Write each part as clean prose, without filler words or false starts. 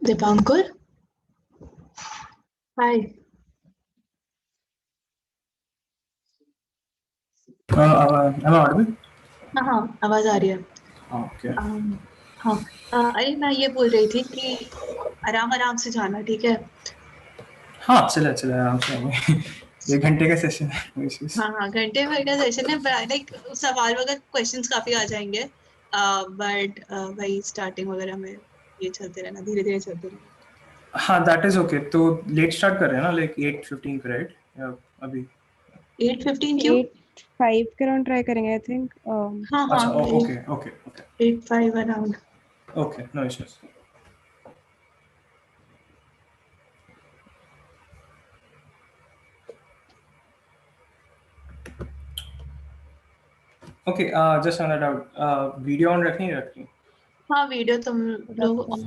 Dipankur, hi. Am I audible? हाँ हाँ, आवाज आ रही है। Okay. हाँ। अरे मैं ये बोल रही थी कि आराम आराम से जाना, ठीक है। हाँ, चला चला आराम से आएंगे। 1 घंटे का सेशन है, no issues। हाँ हाँ, घंटे भर का सेशन है। लाइक सवाल वगैरह क्वेश्चंस काफी आ जाएंगे, बट वही स्टार्टिंग वगैरह में ये चलते रहना, धीरे धीरे चलते रहना। हाँ, that is okay। तो लेट स्टार्ट कर रहे हैं ना, लाइक 8:15 पे, राइट? या अभी? 8:15 क्यों? 8:05 के अराउंड ट्राई करेंगे आई थिंक। हाँ अच्छा, हाँ, okay okay okay 8:05 around. Okay, no issues. Okay, just find out, video on रखनी है रखनी? हाँ, वीडियो तुम लोग on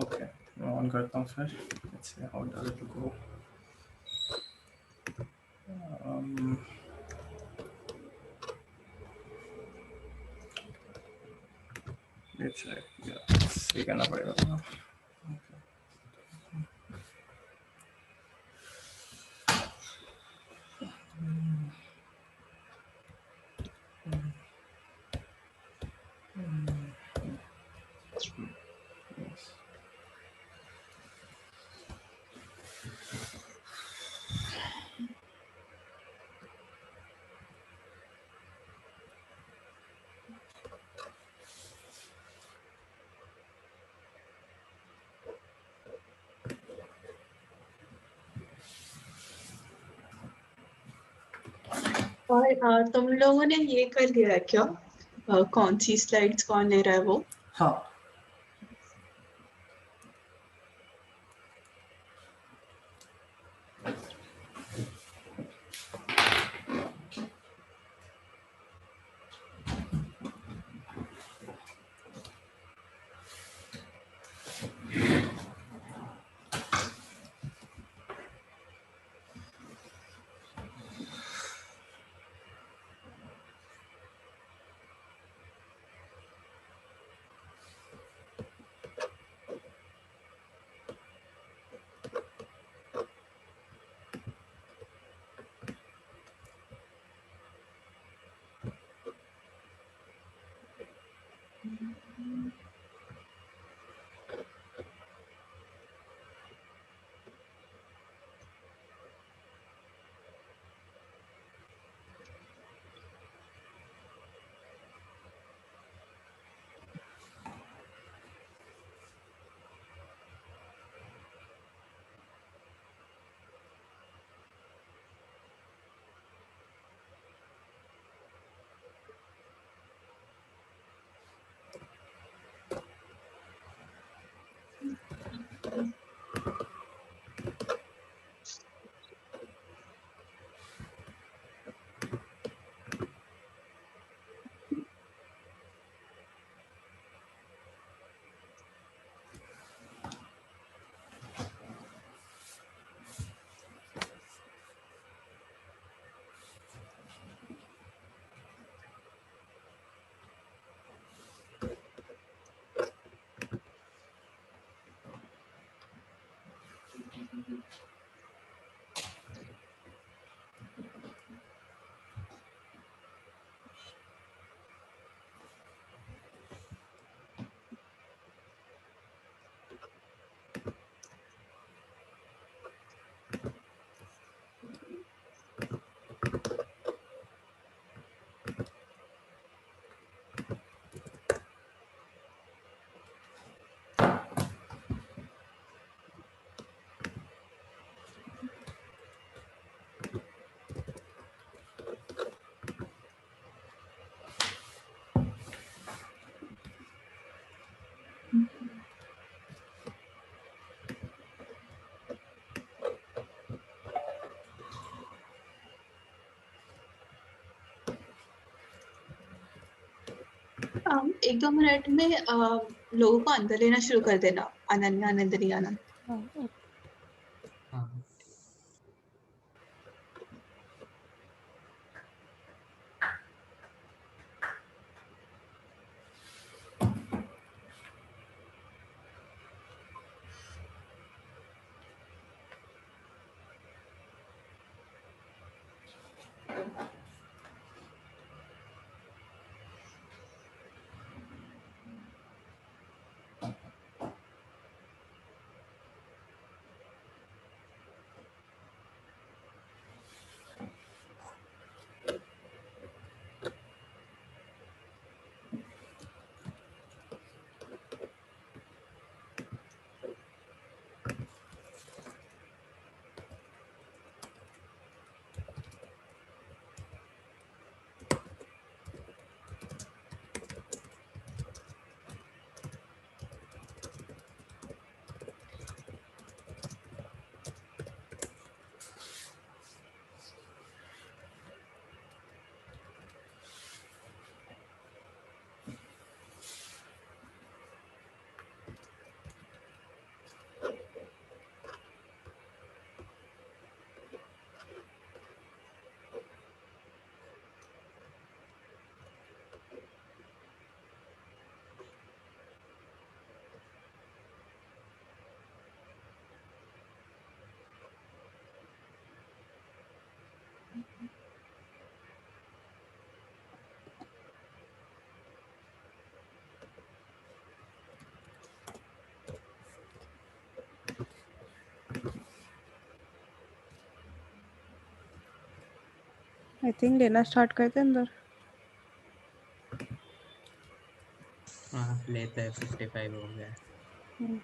ओके, मैं ऑन करता हूँ फिर। Let's see how does it go. Let's ये करना पड़ेगा। और तुम लोगों ने ये कर लिया है क्या? कौन सी स्लाइड्स कौन ले रहा है वो? हाँ, एक दो मिनट में लोगों को अंदर लेना शुरू कर देना। अनन्या, नंदिनी, आनंद। आई थिंक लेना स्टार्ट करते हैं अंदर। हाँ लेते हैं, 55 हो गया। हम्म।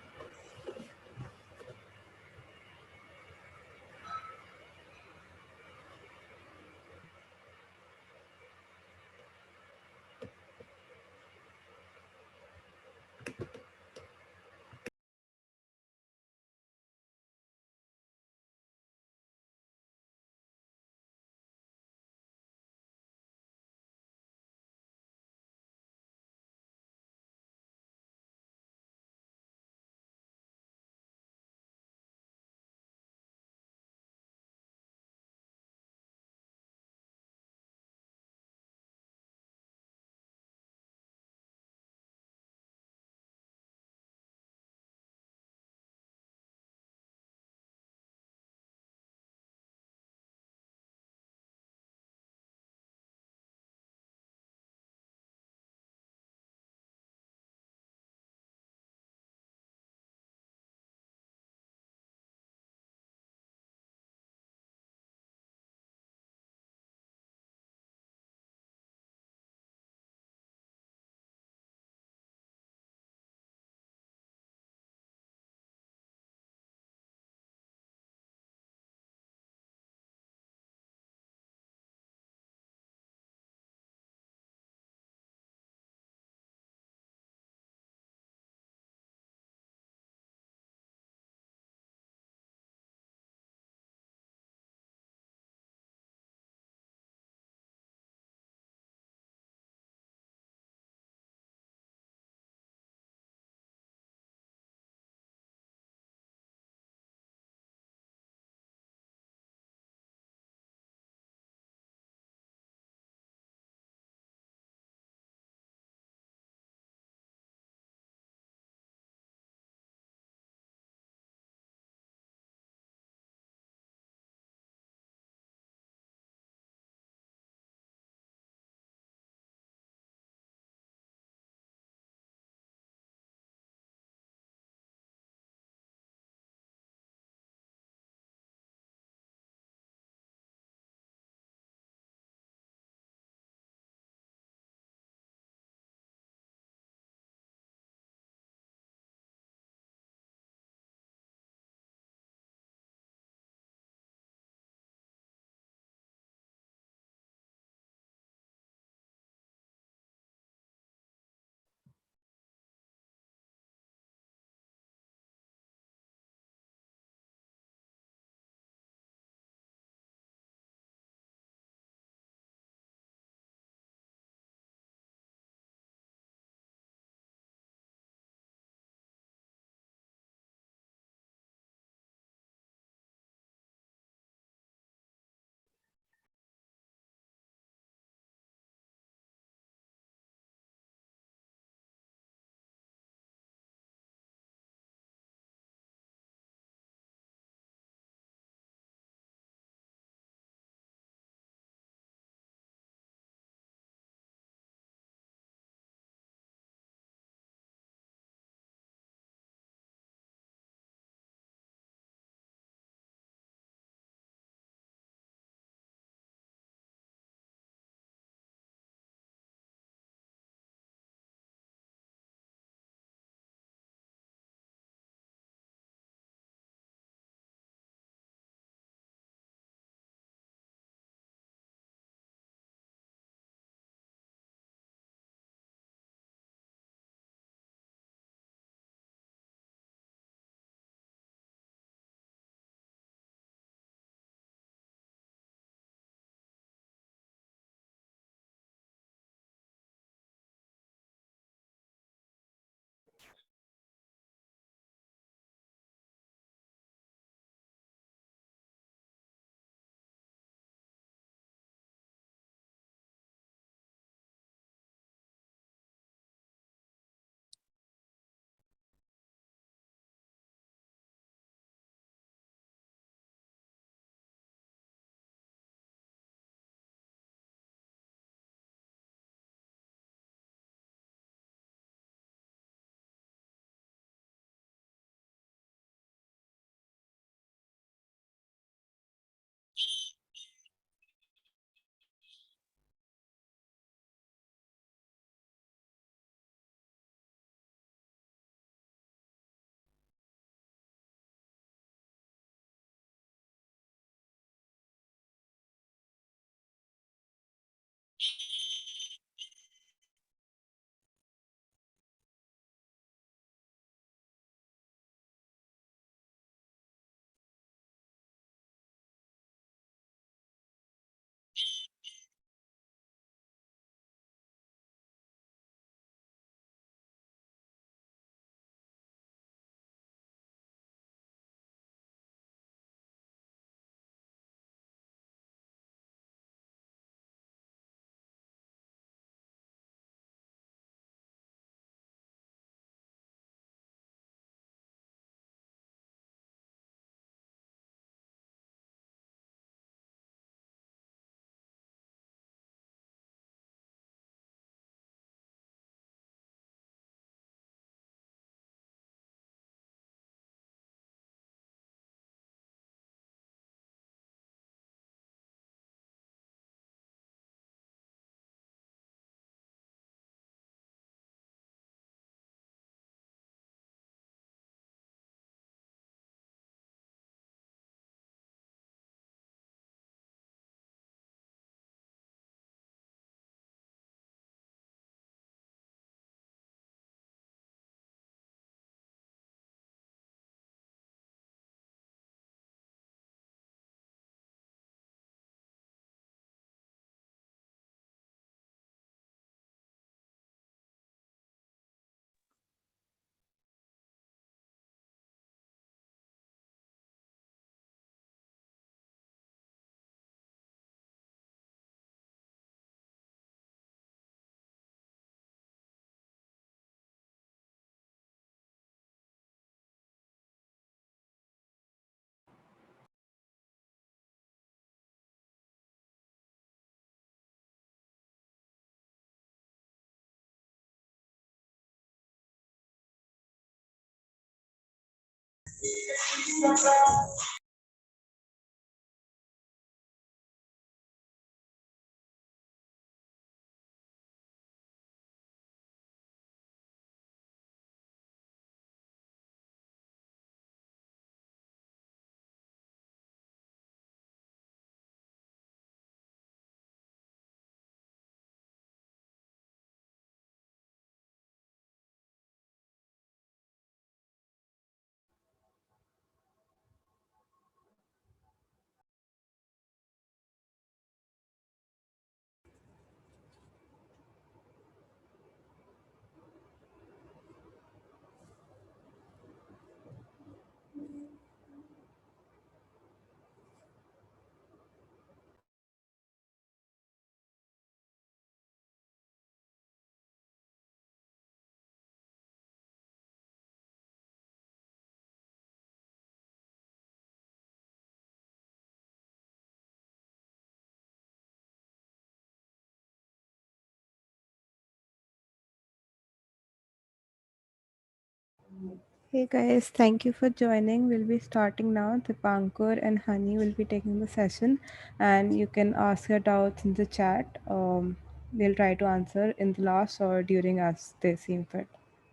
Hey guys, thank you for joining. We'll be starting now. Dipankar and Honey will be taking the session, and you can ask your doubts in the chat. We'll try to answer in the last or during as they seem fit.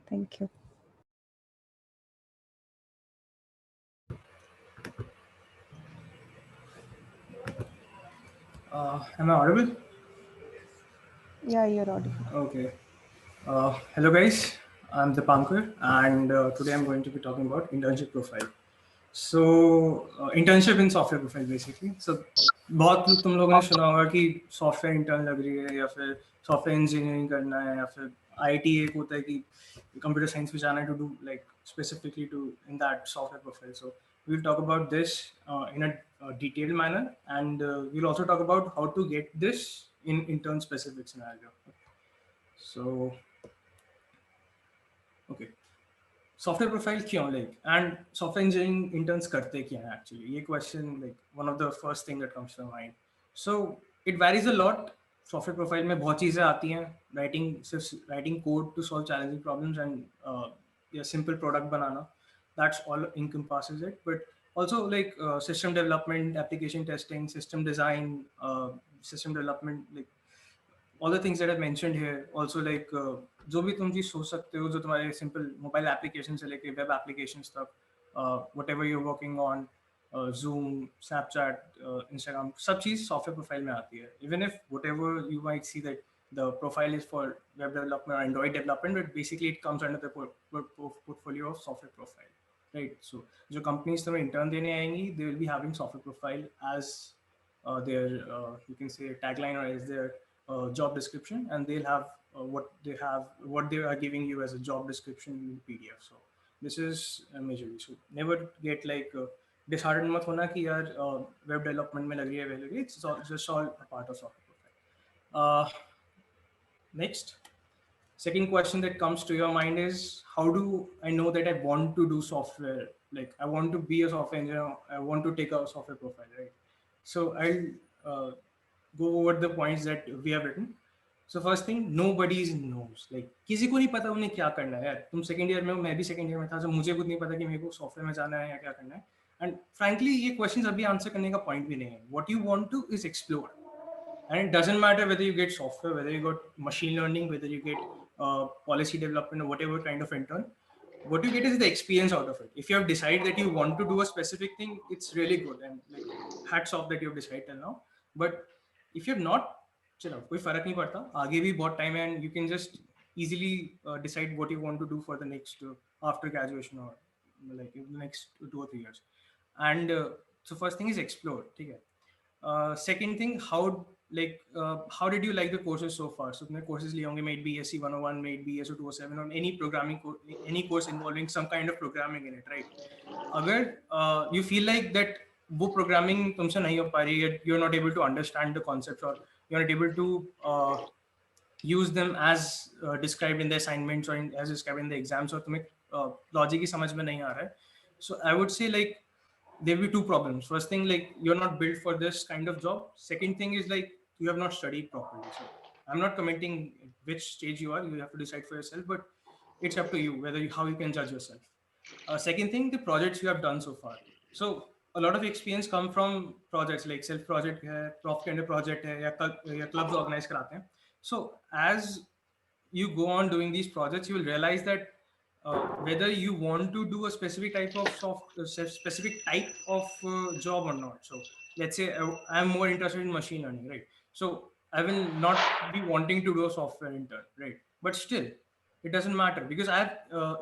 Thank you. Am I audible? Yeah, you're audible. Okay. Hello guys, I'm Dipankar, and today I'm going to be talking about internship profile. So internship in software profile basically. So बहुत तुम लोगों ने सुना होगा कि software intern लग रही है या फिर सॉफ्टवेयर इंजीनियरिंग करना है या फिर आईटी एक होता है कि कंप्यूटर साइंस में जाना है to do like specifically to in that software profile. So we'll talk about this in a detailed manner, and we'll also talk about how to get this in intern specific scenario. So okay. Software profile क्यों like and software engineering interns करते क्या है actually, ये question like one of the first thing that comes to mind. So it varies a lot. Software profile में बहुत चीज़ें आती हैं, writing code to solve challenging problems and या सिंपल प्रोडक्ट बनाना, that's all encompasses it. But also like system development, application testing, system design, system development, like all the things that I've mentioned here. Also like जो भी तुम चीज सोच सकते हो, जो तुम्हारे सिंपल मोबाइल एप्लीकेशन से लेके वेब एप्लीकेशंस तक, whatever you are working on, Zoom, Snapchat, Instagram, सब चीज सॉफ्टवेयर प्रोफाइल में आती है. Even if whatever you might see that the profile is for web development or Android development, but basically it comes under the portfolio of software profile, right? So जो companies तुम्हें intern देने आएंगी, they will be having software profile as their you can say tagline or as their job description, and they'll have what they are giving you as a job description in PDF. So this is majorly. So never get like disheartened मत होना कि यार web development में लग रही है. It's just all a part of software profile. Next, second question that comes to your mind is, how do I know that I want to do software? Like I want to be a software engineer, I want to take a software profile, right? So I'll go over the points that we have written. So first thing, nobody knows. Like किसी को नहीं पता उन्हें क्या करना है यार. तुम सेकंड ईयर में हो, मैं भी सेकंड ईयर में था, तो मुझे खुद नहीं पता कि मेरे को सॉफ्टवेयर में जाना है या क्या करना है. एंड फ्रैंकली ये क्वेश्चंस अभी आंसर करने का पॉइंट भी नहीं है. What you want two is explore. And it doesn't matter whether you get software, whether you got machine learning, whether you get policy development or whatever kind of intern. What you get is the experience out of it. If you have decided that you want to do a specific thing, it's really good, and like hats off that you have decided till now. But if you have not, चलो कोई फर्क नहीं पड़ता, आगे भी बहुत time है, and you can just easily decide what you want to do for the next after graduation or like in the next 2 or 3 years. And so first thing is explore, ठीक है. Second thing, how did you like the courses so far? So तुमने courses लिए होंगे, may it be SC 101, may it be SO 207, or any programming any course involving some kind of programming in it, right? अगर you feel like that वो programming तुमसे नहीं हो पा रही, you're not able to understand the concepts, or you're not able to use them as described in the assignments or as described in the exams, और तुम्हें logic ही समझ में नहीं आ रहा है. So I would say like there'll be two problems. First thing, like you're not built for this kind of job. Second thing is like you have not studied properly. So I'm not commenting which stage you are. You have to decide for yourself, but it's up to you whether how you can judge yourself. Second thing, the projects you have done so far. So a lot of experience come from projects like self project है, prof के under project है या clubs organize कराते हैं. So as you go on doing these projects, you will realize that whether you want to do a specific type of specific type of job or not. So let's say I'm more interested in machine learning, right? So I will not be wanting to do a software intern, right? But still, it doesn't matter because I've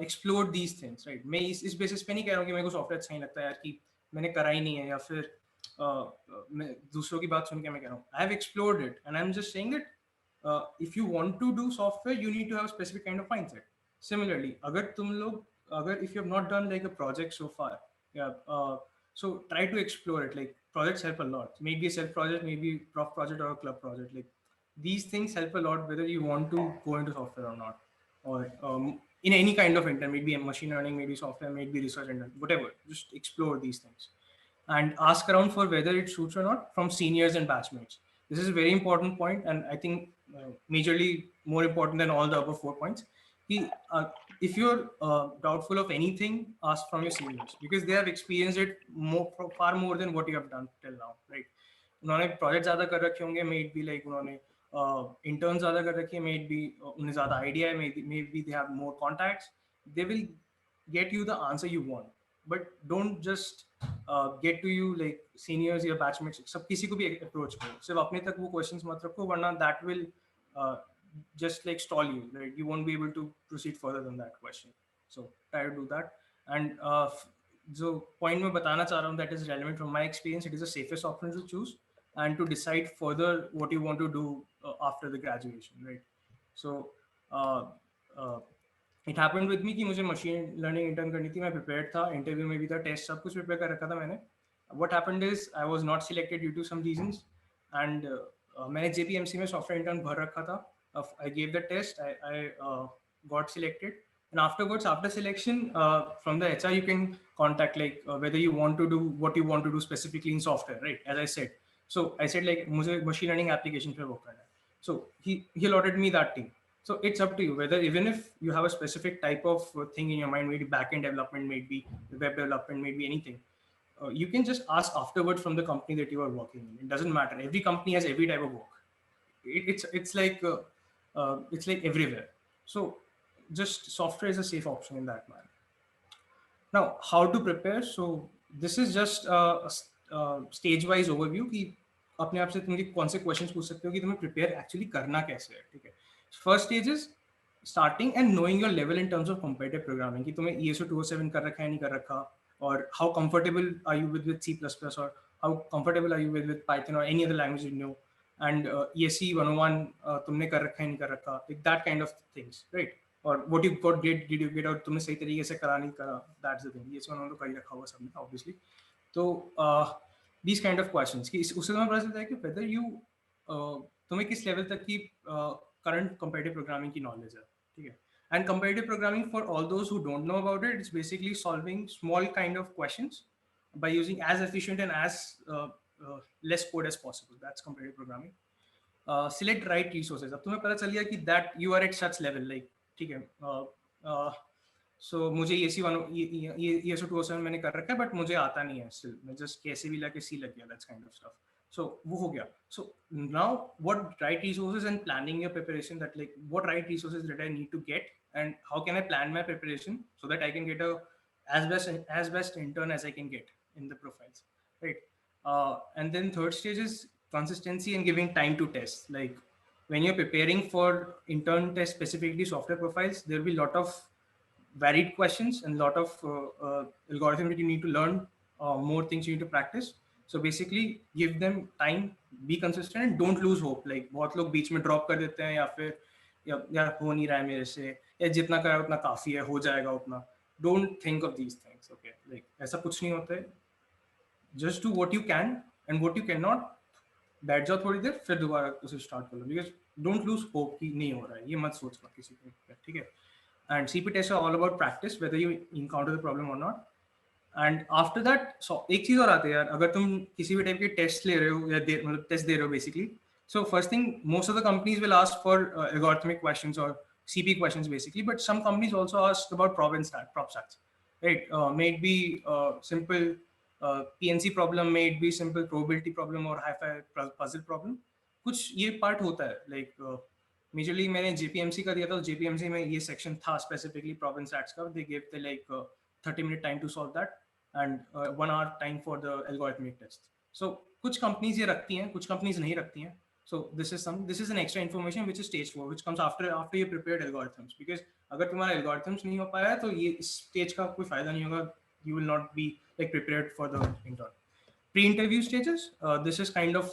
explored these things, right? मैं इस basis पे नहीं कह रहा हूँ कि मेरे को software अच्छा नहीं लगता यार कि मैंने करा ही नहीं है या फिर मैं दूसरों की बात सुन के मैं कह रहा हूँ. I have explored it and I'm just saying that if you want to do software, you need to have a specific kind of mindset. Similarly, if you have not done like a project so far, so try to explore it. Like projects help a lot. Maybe a self project, maybe prof project or a club project. Like these things help a lot whether you want to go into software or not, or in any kind of intern, maybe machine learning, maybe software, maybe research intern, whatever. Just explore these things and ask around for whether it suits or not from seniors and batchmates. This is a very important point, and I think majorly more important than all the other 4 points. If you're doubtful of anything, ask from your seniors because they have experienced it far more than what you have done till now, right? उन्होंने project ज़्यादा कर रखे होंगे, may it be like उन्होंने interns ज़्यादा कर रखे, may it be उन्हें ज़्यादा idea है, maybe they have more contacts. They will get you the answer you want, but don't just get to you like seniors या batchmates. सब किसी को भी approach करो, सिर्फ अपने तक वो questions मत रखो, वरना that will just like stall you, right? You won't be able to proceed further than that question. So try to do that. And so point मैं बताना चाह रहा हूँ that is relevant from my experience, it is the safest option to choose and to decide further what you want to do after the graduation, right? So it happened with me कि मुझे machine learning intern करनी थी, मैं prepared था, interview में भी था, test सब कुछ prepare कर रखा था मैंने. What happened is I was not selected due to some reasons, and मैंने JPMC में software intern भर रखा था. I gave the test, I got selected, and afterwards, after selection, from the HR you can contact like whether you want to do what you want to do specifically in software, right? As I said, so I said like मुझे machine learning application पे work करना है. So he allotted me that team. So it's up to you whether even if you have a specific type of thing in your mind, maybe backend development, maybe web development, maybe anything. You can just ask afterward from the company that you are working in. It doesn't matter. Every company has every type of work. It's like everywhere. So just software is a safe option in that manner. Now, how to prepare? So this is just a stage-wise overview कि अपने आप से तुम कौन से questions पूछ सकते हो कि तुम्हें prepare actually करना कैसे है, ठीक है? First stage is starting and knowing your level in terms of competitive programming कि तुम्हें ESO 207 कर रखा है नहीं कर रखा, or how comfortable are you with C++, or how comfortable are you with Python or any other language you know, and ESE 101 तुमने कर रखा है नहीं कर रखा, like that kind of things, right? Or what you got did you get, और तुमने सही तरीके से करा नहीं करा, that's the thing. ESE 101 तो कर ही रखा हुआ सबने obviously. तो these kind of questions कि उससे तुम्हें पता चलता है कि whether you तुम्हें किस level तक की current competitive programming की knowledge है, ठीक है? And competitive programming, for all those who don't know about it, it's basically solving small kind of questions by using as efficient and as less code as possible. That's competitive programming. Select right resources. अब तुम्हें पता चल गया कि that you are at such level, like ठीक है. So मुझे ESO 207 मैंने कर रखा है, but मुझे आता नहीं है still. मैं just कैसे भी लाके C लग गया, that kind of stuff. So वो हो गया. So now what right resources and planning your preparation, that like what right resources that I need to get and how can I plan my preparation so that I can get as best intern as I can get in the profiles, right? And then third stage is consistency and giving time to test. Like when you're preparing for intern test, specifically software profiles, there will be a lot of varied questions and a lot of algorithm that you need to learn, more things you need to practice. So basically give them time, be consistent and don't lose hope. Like बहुत लोग बीच में drop कर देते हैं या फिर यार हो नहीं रहा है मेरे से, या जितना करा उतना काफी है, हो जाएगा उतना. Don't think of these things, okay? Like ऐसा कुछ नहीं होता है. Just do what you can and what you cannot. बैठ जाओ थोड़ी देर, फिर दोबारा उसे start कर लो. Because don't lose hope कि नहीं हो रहा है, ये मत सोचना किसी को, ठीक है? And CP tests are all about practice, whether you encounter the problem or not. And after that, so एक चीज और आती है यार, अगर तुम किसी भी टाइप के टेस्ट ले रहे हो या मतलब टेस्ट दे रहे हो basically, so first thing, most of the companies will ask for algorithmic questions or CP questions basically, but some companies also ask about prop stats. right? May it be simple PNC problem, may it be simple probability problem or hi-fi puzzle problem. कुछ ये part होता है, like majorly मैंने JPMC का दिया था, तो JPMC में ये सेक्शन था स्पेसिफिकली प्रॉब्लम सेट्स का. They gave the like 30-minute time to solve that and 1 hour time for the algorithmic test. So कुछ कंपनीज ये रखती हैं, कुछ कंपनीज नहीं रखती हैं. So this is an extra information which is stage 4, which comes after you prepared algorithms. Because अगर तुम्हारा algorithms नहीं हो पाया है तो ये इस stage का कोई फायदा नहीं होगा. You will not be like prepared for the intern. Pre-interview stages, this is kind of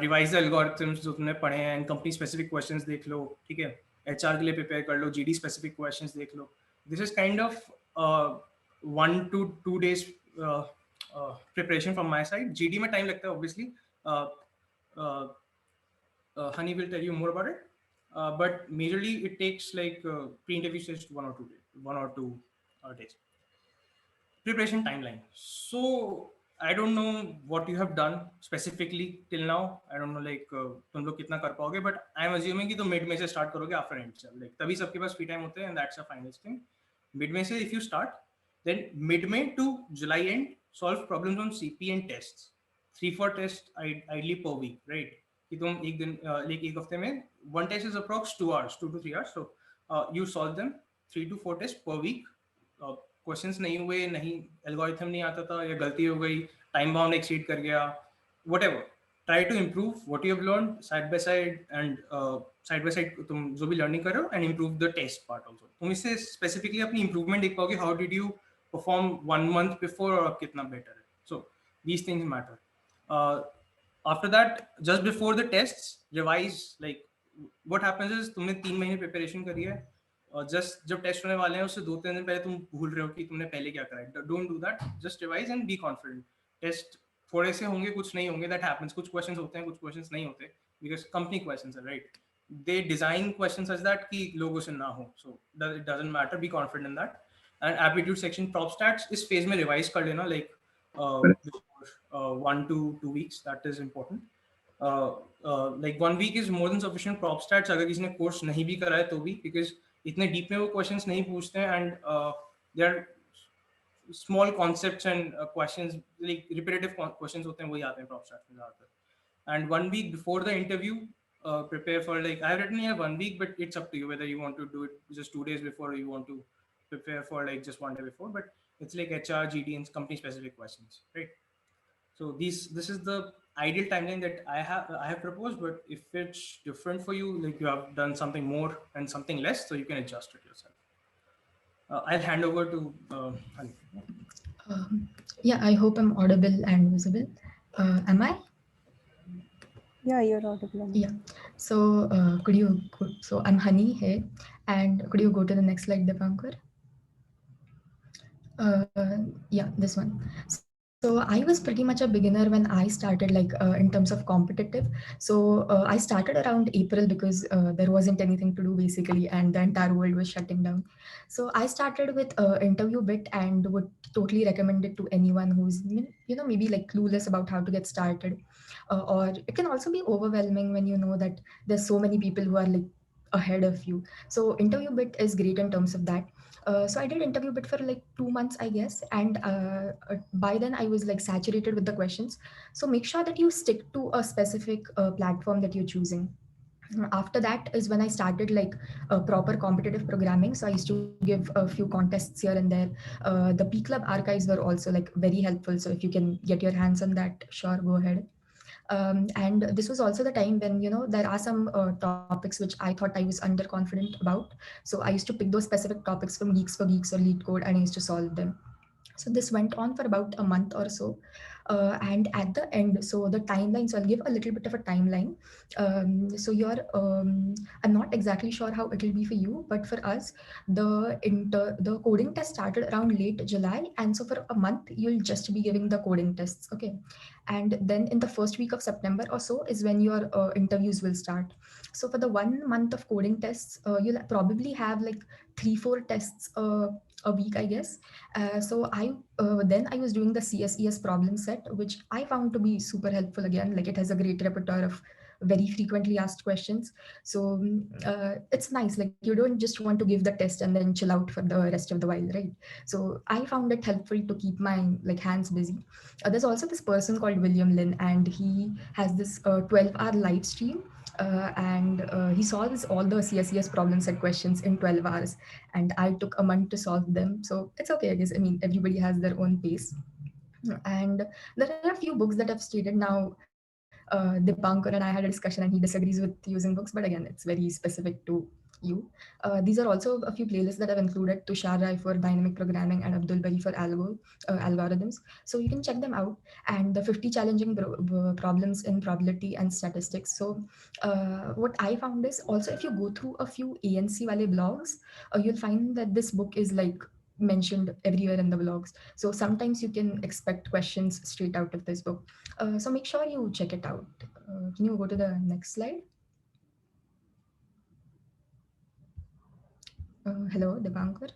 revise the algorithms जो तुमने पढ़े हैं, and company specific questions देख लो, ठीक है? HR के लिए prepare कर लो, GD specific questions देख लो. This is kind of 1 to 2 days preparation from my side. GD में time लगता है obviously. Honey will tell you more about it, but majorly it takes like pre-interview stage 1 or 2 days. Preparation timeline. So I don't know what you have done specifically till now. I don't know like तुम लोग कितना कर पाओगे, but I am assuming कि तुम mid में से start करोगे after end से, like तभी सबके पास free time होते हैं, and that's a final thing. Mid में से if you start, then mid May to July end solve problems on CP and tests. 3-4 tests ideally per week, right? कि तुम एक दिन like एक हफ्ते में one test is approx 2 hours, 2 to 3 hours. So you solve them 3 to 4 tests per week. Questions नहीं हुए, नहीं एल्गोरिथम नहीं आता था, या गलती हो गई, टाइम बाउंड एक्सीड कर गया, whatever, try to improve what you have learned side by side तुम जो भी लर्निंग कर रहे हो, and improve the test part also. तुम इससे स्पेसिफिकली अपनी इंप्रूवमेंट देख पाओगे, how did you perform 1 month before और अब कितना बेटर है. So these things matter. After that, just before the tests, revise. Like what happens is तुमने 3 महीने प्रिपरेशन करी है, और जस्ट जब टेस्ट होने वाले हैं उससे 2-3 दिन पहले तुम भूल रहे हो कि तुमने पहले क्या करा है. Don't do that. Just revise and be confident. Test थोड़े से होंगे, कुछ नहीं होंगे, दैट हैपेंस. कुछ क्वेश्चंस होते हैं, कुछ क्वेश्चंस नहीं होते, बिकॉज कंपनी क्वेश्चंस है, right? They design questions such that कि लोगों से ना हो. So it doesn't matter. Be confident in that. And aptitude section, prop stats इस फेज में रिवाइज कर लेना, like 1 to 2 weeks. That is important. Like 1 week is more than sufficient. prop stats अगर किसी ने कोर्स नहीं भी करा है तो भी, because इतने डीप में वो क्वेश्चंस नहीं पूछते हैं, and they are small concepts and questions, like repetitive questions होते हैं, वही आते हैं prop stats में ज़्यादातर. And 1 week before the interview, prepare for, like I have written here 1 week, but it's up to you whether you want to do it just 2 days before or you want to prepare for like just 1 day before. But it's like HR, GD, and company specific questions, right? So this is the ideal timeline that I have proposed, but if it's different for you, like you have done something more and something less, so you can adjust it yourself. I'll hand over to Hani. Yeah, I hope I'm audible and visible. Am I? Yeah, you're audible. Yeah. So so I'm Hani here, and could you go to the next slide, Dipankar? Yeah, this one. So I was pretty much a beginner when I started, like in terms of competitive. So I started around April because there wasn't anything to do basically, and the entire world was shutting down. So I started with InterviewBit and would totally recommend it to anyone who's maybe like clueless about how to get started. Or it can also be overwhelming when you know that there's so many people who are like ahead of you. So InterviewBit is great in terms of that. So I did InterviewBit for like 2 months, I guess. And by then I was like saturated with the questions. So make sure that you stick to a specific platform that you're choosing. After that is when I started like proper competitive programming. So I used to give a few contests here and there. The P Club archives were also like very helpful. So if you can get your hands on that, sure, go ahead. And this was also the time when, there are some topics which I thought I was underconfident about. So I used to pick those specific topics from Geeks for Geeks or LeetCode, and I used to solve them. So this went on for about a month or so. And at the end, so the timeline, so I'll give a little bit of a timeline. So I'm not exactly sure how it will be for you, but for us, the coding test started around late July. And so for a month, you'll just be giving the coding tests, okay? And then in the first week of September or so is when your interviews will start. So for the 1 month of coding tests, you'll probably have like 3-4 tests a week, I guess. So then I was doing the CSES problem set, which I found to be super helpful again. Like it has a great repertoire of very frequently asked questions. So it's nice. Like you don't just want to give the test and then chill out for the rest of the while, right? So I found it helpful to keep my like hands busy. There's also this person called William Lin, and he has this 12-hour live stream. And he solves all the CSCS problem set questions in 12 hours. And I took a month to solve them. So it's okay, I guess. I mean, everybody has their own pace. And there are a few books that I've stated now. Dipankar and I had a discussion, and he disagrees with using books, but again, it's very specific to you. These are also a few playlists that I've included: Tushar Rai for dynamic programming and Abdul Bari for algorithms. So you can check them out. And the 50 challenging problems in probability and statistics. So what I found is also, if you go through a few ANC wale blogs, you'll find that this book is like mentioned everywhere in the blogs. So sometimes you can expect questions straight out of this book. So make sure you check it out. Can you go to the next slide? Hello, Dipankar.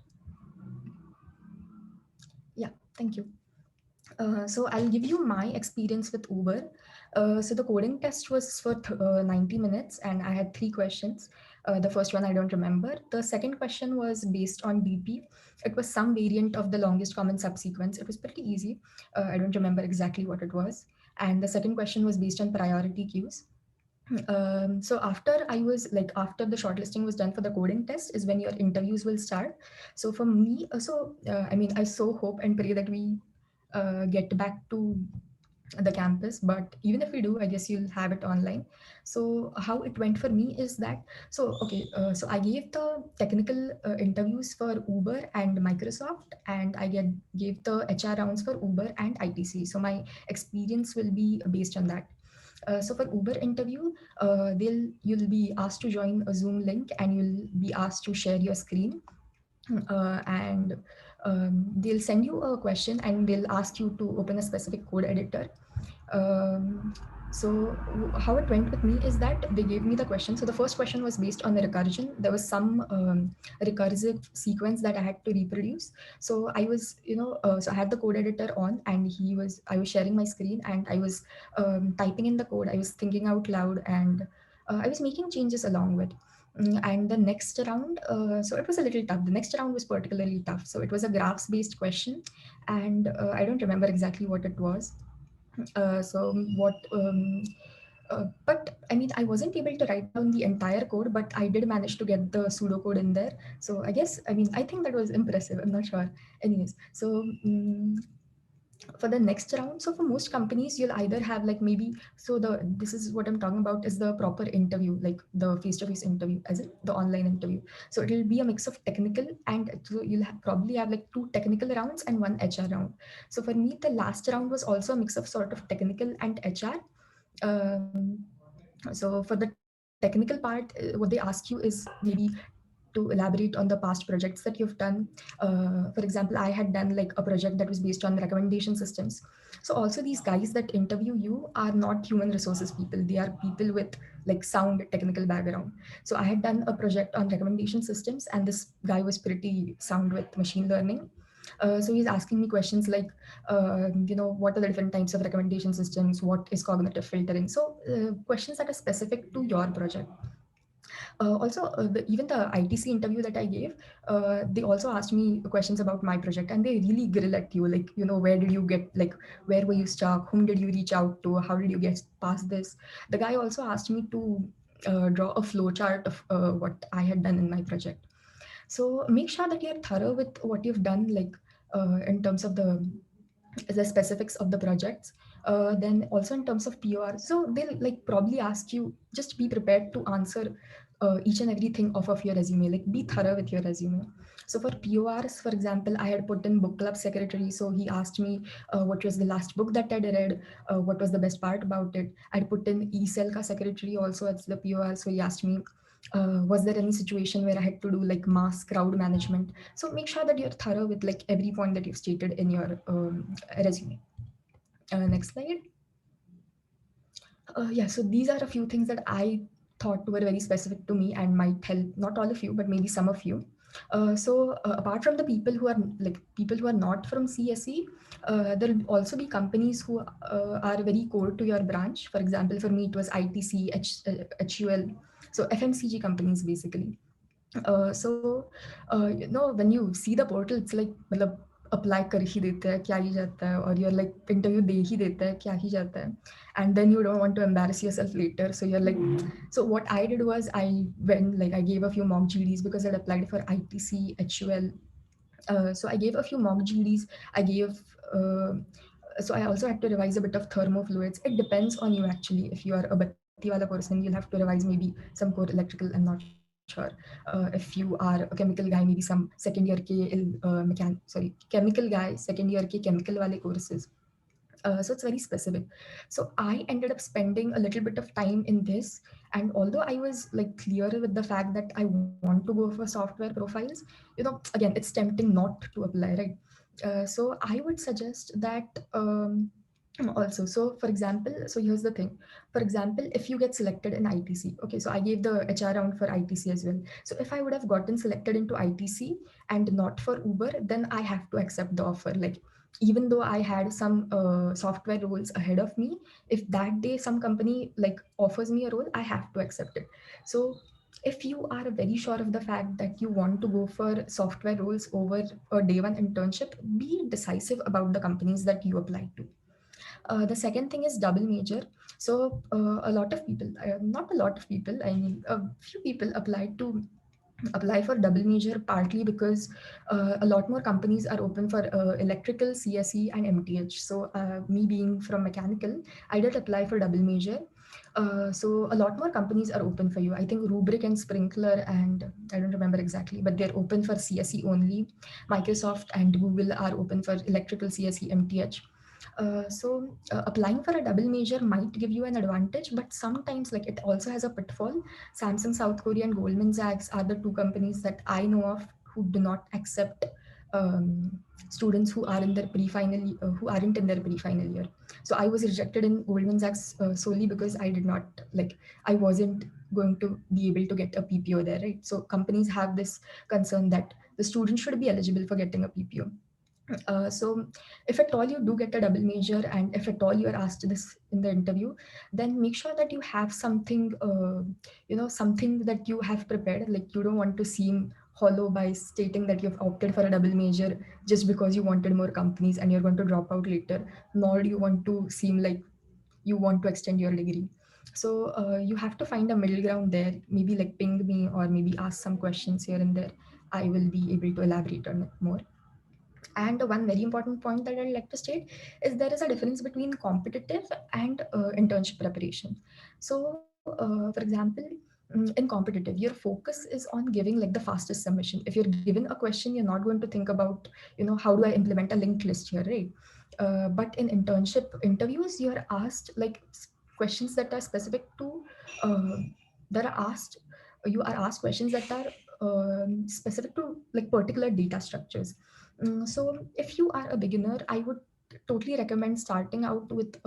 Yeah, thank you. So I'll give you my experience with Uber. So the coding test was for 90 minutes, and I had 3 questions. The first one I don't remember. The second question was based on DP. It was some variant of the longest common subsequence. It was pretty easy. I don't remember exactly what it was. And the second question was based on priority queues. So after the shortlisting was done for the coding test is when your interviews will start. So for me, I mean, I so hope and pray that we get back to the campus, but even if we do, I guess you'll have it online. So how it went for me is that, so I gave the technical interviews for Uber and Microsoft, and I gave the HR rounds for Uber and ITC. So my experience will be based on that. So for Uber interview, you'll be asked to join a Zoom link, and you'll be asked to share your screen. And they'll send you a question, and they'll ask you to open a specific code editor. So how it went with me is that they gave me the question. So the first question was based on the recursion. There was some recursive sequence that I had to reproduce. So I was, so I had the code editor on, and I was sharing my screen, and I was typing in the code. I was thinking out loud, and I was making changes along with. And the next round, so it was a little tough. The next round was particularly tough. So it was a graphs-based question, and I don't remember exactly what it was. But I mean, I wasn't able to write down the entire code, but I did manage to get the pseudocode in there. So I guess, I mean, I think that was impressive. I'm not sure. Anyways, so for the next round, so for most companies, you'll either have like maybe, this is what I'm talking about is the proper interview, like the face-to-face interview, as in the online interview. So it'll be a mix of technical, and so you'll probably have like 2 technical rounds and 1 HR round. So for me, the last round was also a mix of sort of technical and HR. So for the technical part, what they ask you is maybe to elaborate on the past projects that you've done. For example, I had done like a project that was based on recommendation systems. So also these guys that interview you are not human resources people. They are people with like sound technical background. So I had done a project on recommendation systems, and this guy was pretty sound with machine learning. So he's asking me questions like, what are the different types of recommendation systems? What is cognitive filtering? So questions that are specific to your project. Even the ITC interview that I gave, they also asked me questions about my project, and they really grill at you, like, where did you get, like, where were you stuck? Whom did you reach out to? How did you get past this? The guy also asked me to draw a flow chart of what I had done in my project. So make sure that you're thorough with what you've done, like in terms of the specifics of the projects. Then also in terms of POR, so they'll like probably ask you, just be prepared to answer each and everything off of your resume, like be thorough with your resume. So for PORs, for example, I had put in book club secretary. So he asked me what was the last book that I read, what was the best part about it. I'd put in ECEL ka secretary also as the POR. So he asked me, was there any situation where I had to do like mass crowd management? So make sure that you're thorough with like every point that you've stated in your resume. Next slide. Yeah, so these are a few things that I thought were very specific to me and might help not all of you, but maybe some of you. Apart from the people who are not from CSE, there will also be companies who are very core to your branch. For example, for me it was ITC, HUL, so FMCG companies basically. When you see the portal, it's like मतलब apply कर ही देता है, क्या ही जाता है, और you're like interview दे ही देता है, क्या ही जाता है, and then you don't want to embarrass yourself later, so you're like, so what I did was I gave a few mock GDs because I'd applied for ITC, HUL. So I gave a few mock GDs. So I also had to revise a bit of thermofluids. It depends on you actually. If you are a batti wala person, you'll have to revise maybe some core electrical. I'm not sure. If you are a chemical guy, maybe some second year ke chemical guy, second year ke chemical wale courses. So it's very specific. So I ended up spending a little bit of time in this, and although I was like clear with the fact that I want to go for software profiles, again, it's tempting not to apply, right? So I would suggest that also. So for example, so here's the thing. For example, if you get selected in ITC, okay, so I gave the HR round for ITC as well. So if I would have gotten selected into ITC and not for Uber, then I have to accept the offer. Like, even though I had some software roles ahead of me, if that day some company like offers me a role, I have to accept it. So if you are very sure of the fact that you want to go for software roles over a day one internship, be decisive about the companies that you apply to. The second thing is double major. So a lot of people, not a lot of people, I mean a few people apply for double major, partly because a lot more companies are open for electrical, CSE and MTH. So me being from mechanical, I did apply for double major. So a lot more companies are open for you. I think Rubrik and Sprinkler, and I don't remember exactly, but they're open for CSE only. Microsoft and Google are open for electrical, CSE, MTH. Applying for a double major might give you an advantage, but sometimes like it also has a pitfall. Samsung South Korea and Goldman Sachs are the two companies that I know of who do not accept students who are in their pre-final, who aren't in their pre-final year. So I was rejected in Goldman Sachs solely because I wasn't going to be able to get a PPO there, right? So companies have this concern that the student should be eligible for getting a PPO. So if at all you do get a double major, and if at all you are asked this in the interview, then make sure that you have something, something that you have prepared. Like, you don't want to seem hollow by stating that you've opted for a double major just because you wanted more companies and you're going to drop out later, nor do you want to seem like you want to extend your degree. So you have to find a middle ground there. Maybe like ping me, or maybe ask some questions here and there. I will be able to elaborate on it more. And one very important point that I'd like to state is there is a difference between competitive and internship preparation. So, for example, in competitive, your focus is on giving like the fastest submission. If you're given a question, you're not going to think about, how do I implement a linked list here, right? But in internship interviews, you're asked like questions that are specific to, that are asked, you are asked questions that are specific to like particular data structures. So if you are a beginner, I would totally recommend starting out with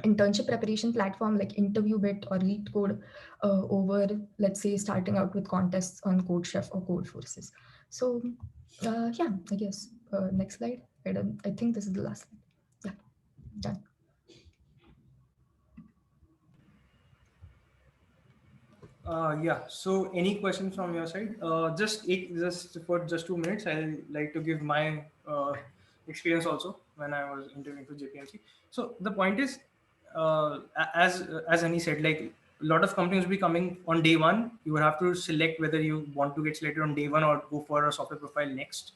internship preparation platform like InterviewBit or LeetCode over, let's say, starting out with contests on CodeChef or Codeforces. So yeah, I guess next slide. I think this is the last slide. Yeah, done. Yeah. So, any questions from your side? Just for just 2 minutes, I like to give my experience also when I was interviewing for JPMC. So the point is, as Annie said, like a lot of companies will be coming on day one. You will have to select whether you want to get selected on day one or go for a software profile next.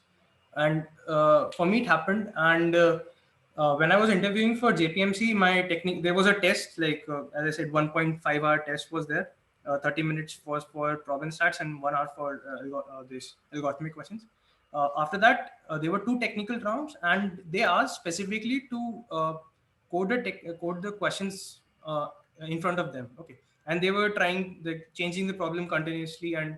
And for me, it happened. And when I was interviewing for JPMC, my technique, there was a test, like as I said, 1.5 hour test was there. 30 minutes was for problem stats and 1 hour for this algorithmic questions. After that, there were 2 technical rounds, and they asked specifically to code the questions in front of them. Okay, and they were changing the problem continuously and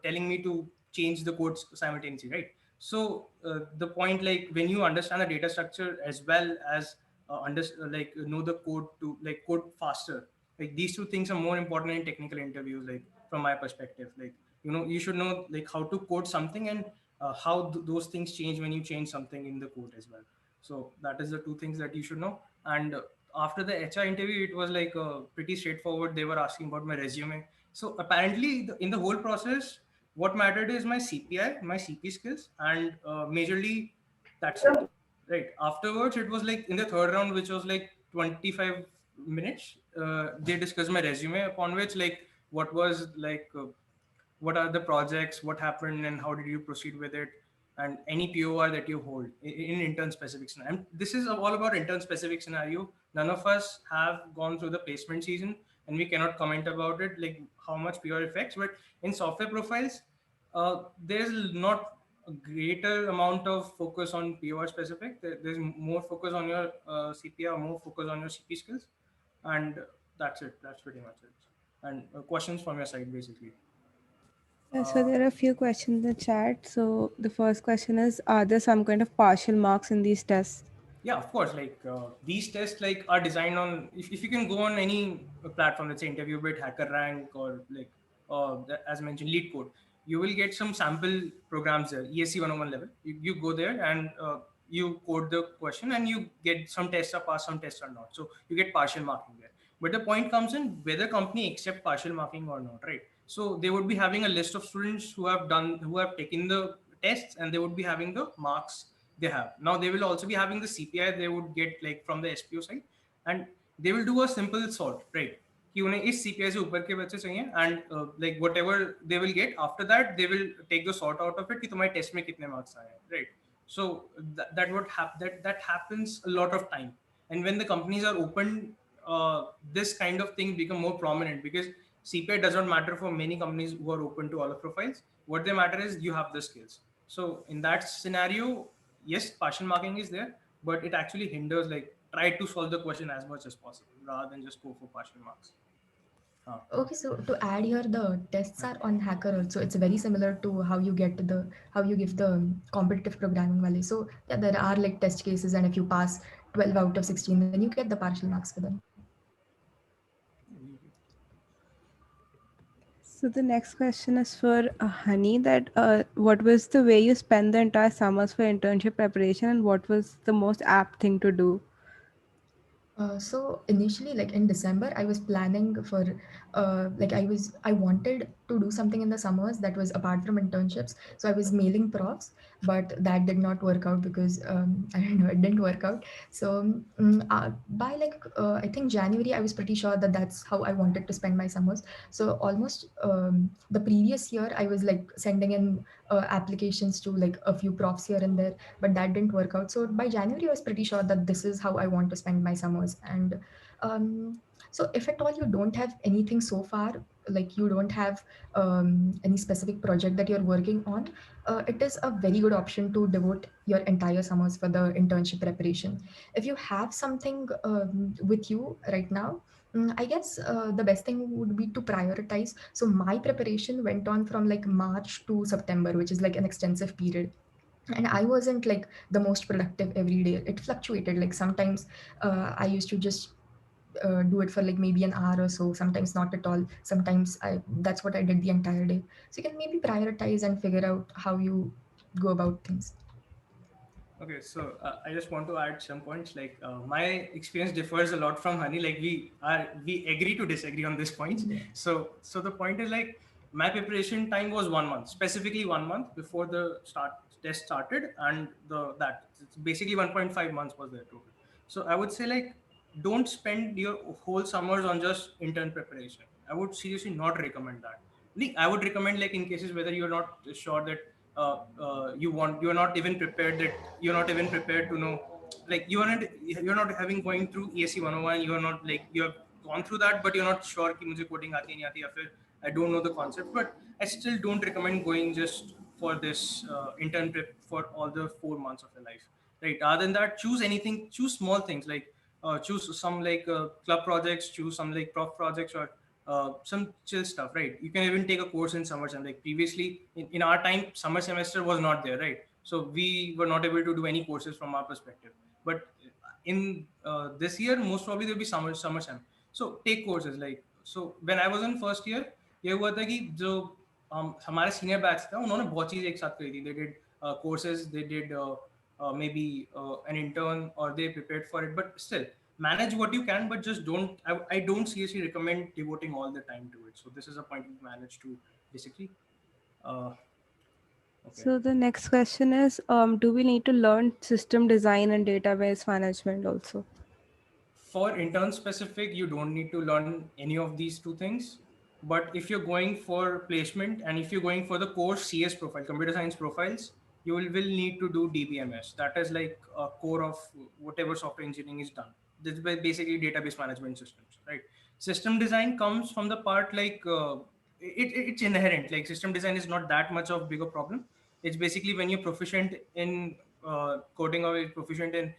telling me to change the codes simultaneously, right? So the point, like when you understand the data structure as well as know the code to like code faster, Like these two things are more important in technical interviews, like from my perspective. Like, you should know like how to code something, and how those things change when you change something in the code as well. So that is the two things that you should know. And after the HR interview, it was like pretty straightforward. They were asking about my resume. So apparently in the whole process, what mattered is my CPI, my CP skills, and majorly that's it. Right. Afterwards, it was like in the third round, which was like 25 minutes. They discussed my resume, upon which like what was like what are the projects, what happened, and how did you proceed with it, and any POR that you hold in intern specific scenario. And this is all about intern specific scenario. None of us have gone through the placement season, and we cannot comment about it, like how much POR affects. But in software profiles, there's not a greater amount of focus on POR specific. There's more focus on your CPR, more focus on your CP skills, and that's it. That's pretty much it. And questions from your side, basically. So there are a few questions in the chat. So the first question is, are there some kind of partial marks in these tests? Yeah, of course. Like these tests like are designed on, if you can go on any platform, let's say InterviewBit, HackerRank, or like as mentioned, LeetCode, you will get some sample programs there, ESC 101 level. You go there and you code the question, and you get some tests are passed, some tests are not. So you get partial marking there. But the point comes in whether company accept partial marking or not, right? So they would be having a list of students who have taken the tests, and they would be having the marks they have. Now they will also be having the CPI they would get like from the SPO side, and they will do a simple sort, right? कि उन्हें इस CPI से ऊपर के बच्चे चाहिए, and like whatever they will get after that, they will take the sort out of it कि तुम्हारे टेस्ट में कितने मार्क्स आए, right? So that happens a lot of time, and when the companies are open, this kind of thing become more prominent, because CPI does not matter for many companies who are open to all of profiles. What they matter is you have the skills. So in that scenario, yes, partial marking is there, but it actually hinders, like try to solve the question as much as possible rather than just go for partial marks. Okay, so to add here, the tests are on Hacker also. It's very similar to how you give the competitive programming value. So yeah, there are like test cases, and if you pass 12 out of 16, then you get the partial marks for them. So the next question is for Honey, that what was the way you spent the entire summers for internship preparation, and what was the most apt thing to do? So initially, like in December, I was planning for I wanted to do something in the summers that was apart from internships. So I was mailing profs, but that did not work out because I don't know, it didn't work out. So by I think January, I was pretty sure that that's how I wanted to spend my summers. So almost the previous year, I was like sending in applications to like a few profs here and there, but that didn't work out. So by January, I was pretty sure that this is how I want to spend my summers. And so if at all you don't have anything so far, like you don't have any specific project that you're working on, it is a very good option to devote your entire summers for the internship preparation. If you have something with you right now, I guess the best thing would be to prioritize. So my preparation went on from like March to September, which is like an extensive period. And I wasn't like the most productive every day. It fluctuated. Like sometimes I used to just do it for like maybe an hour or so, sometimes not at all. Sometimes that's what I did the entire day. So you can maybe prioritize and figure out how you go about things. Okay, so I just want to add some points. Like my experience differs a lot from Honey. Like we agree to disagree on this point. Yeah. So the point is like my preparation time was 1 month, specifically 1 month before the test started, and it's basically 1.5 months was there total. So I would say like don't spend your whole summers on just intern preparation. I would seriously not recommend that. Like, I would recommend like in cases whether you're not sure that you're not even prepared to know, like you're not having going through ESC 101, you're not like you have gone through that, but you're not sure कि मुझे coding आती है नहीं आती, या फिर I don't know the concept. But I still don't recommend going just for this intern prep for all the 4 months of your life, right? Other than that, choose anything, choose small things, like choose some like club projects, choose some like prof projects, or some chill stuff, right? You can even take a course in summer sem. Like previously in our time, summer semester was not there, right? So we were not able to do any courses from our perspective. But in this year, most probably there'll be summer sem. So take courses like, so when I was in first year, ये हुआ था कि जो हमारे senior batch था उन्होंने बहुत चीज़ एक साथ करी थी. They did courses, they did maybe an intern, or they prepared for it. But still, manage what you can, but just don't. I don't seriously recommend devoting all the time to it. So this is a point you manage to basically. Okay. So the next question is, do we need to learn system design and database management also? For intern specific, you don't need to learn any of these two things. But if you're going for placement and if you're going for the core CS profile, computer science profiles, you will need to do DBMS. That is like a core of whatever software engineering is done. This is basically database management systems, right? System design comes from the part like it's inherent. Like system design is not that much of bigger problem. It's basically when you're proficient in coding or you're proficient in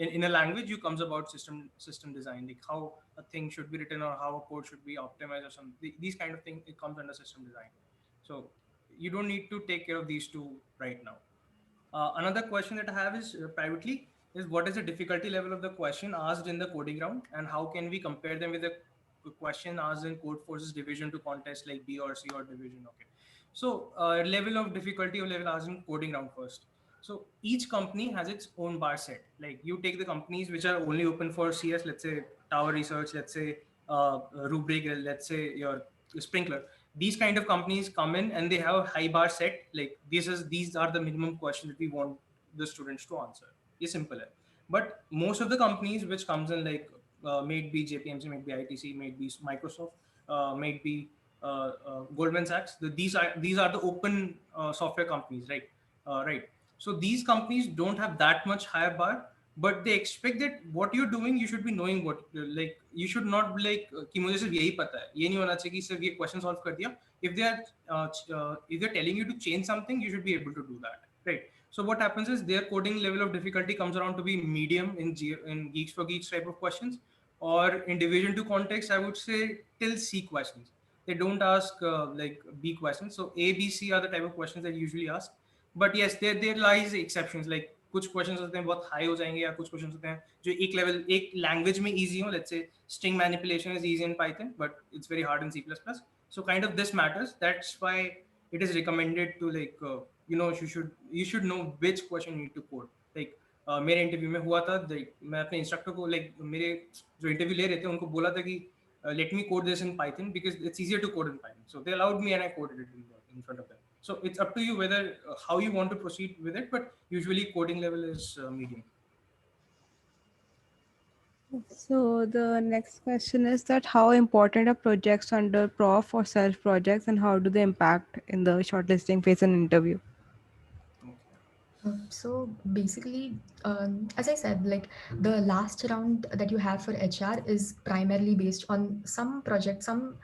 in a language, you comes about system design, like how a thing should be written or how a code should be optimized or something. These kind of things, it comes under system design. So you don't need to take care of these two right now. Another question that I have is privately is, what is the difficulty level of the question asked in the coding round, and how can we compare them with the question asked in Codeforce's division to contest like B or C or division? Okay, so level of difficulty or level asked in coding round first. So each company has its own bar set. Like you take the companies which are only open for CS, let's say Tower Research, let's say Rubrik, let's say your Sprinkler. These kind of companies come in and they have a high bar set. Like these are the minimum questions that we want the students to answer. It's simple. But most of the companies which comes in like may it be JPMC, may it be ITC, may it be Microsoft, may it be Goldman Sachs. These are the open software companies, right? Right. So these companies don't have that much higher bar, but they expect that what you're doing, you should be knowing what, like you should not be like कि मुझे सिर्फ यही पता है, ये नहीं होना चाहिए कि सिर्फ ये question solve कर दिया. If they're telling you to change something, you should be able to do that, right? So what happens is their coding level of difficulty comes around to be medium in Geeks for Geeks type of questions, or in division to context, I would say till C questions. They don't ask like B questions. So A, B, C are the type of questions that usually ask. But yes, there lies exceptions. Like कुछ questions होते हैं बहुत high हो जाएंगे, या कुछ questions होते हैं जो एक level एक language में easy हो. Let's say string manipulation is easy in Python, but it's very hard in C++. So kind of this matters. That's why it is recommended to like you should know which question you need to code. Like मेरे interview में हुआ था, मैं अपने instructor को like मेरे जो interview ले रहे थे उनको बोला था कि let me code this in Python because it's easier to code in Python. So they allowed me and I coded it in front of them. So it's up to you whether how you want to proceed with it, but usually coding level is medium. So the next question is that how important are projects under prof or self projects, and how do they impact in the shortlisting phase and interview? So basically, as I said, like the last round that you have for HR is primarily based on some project, some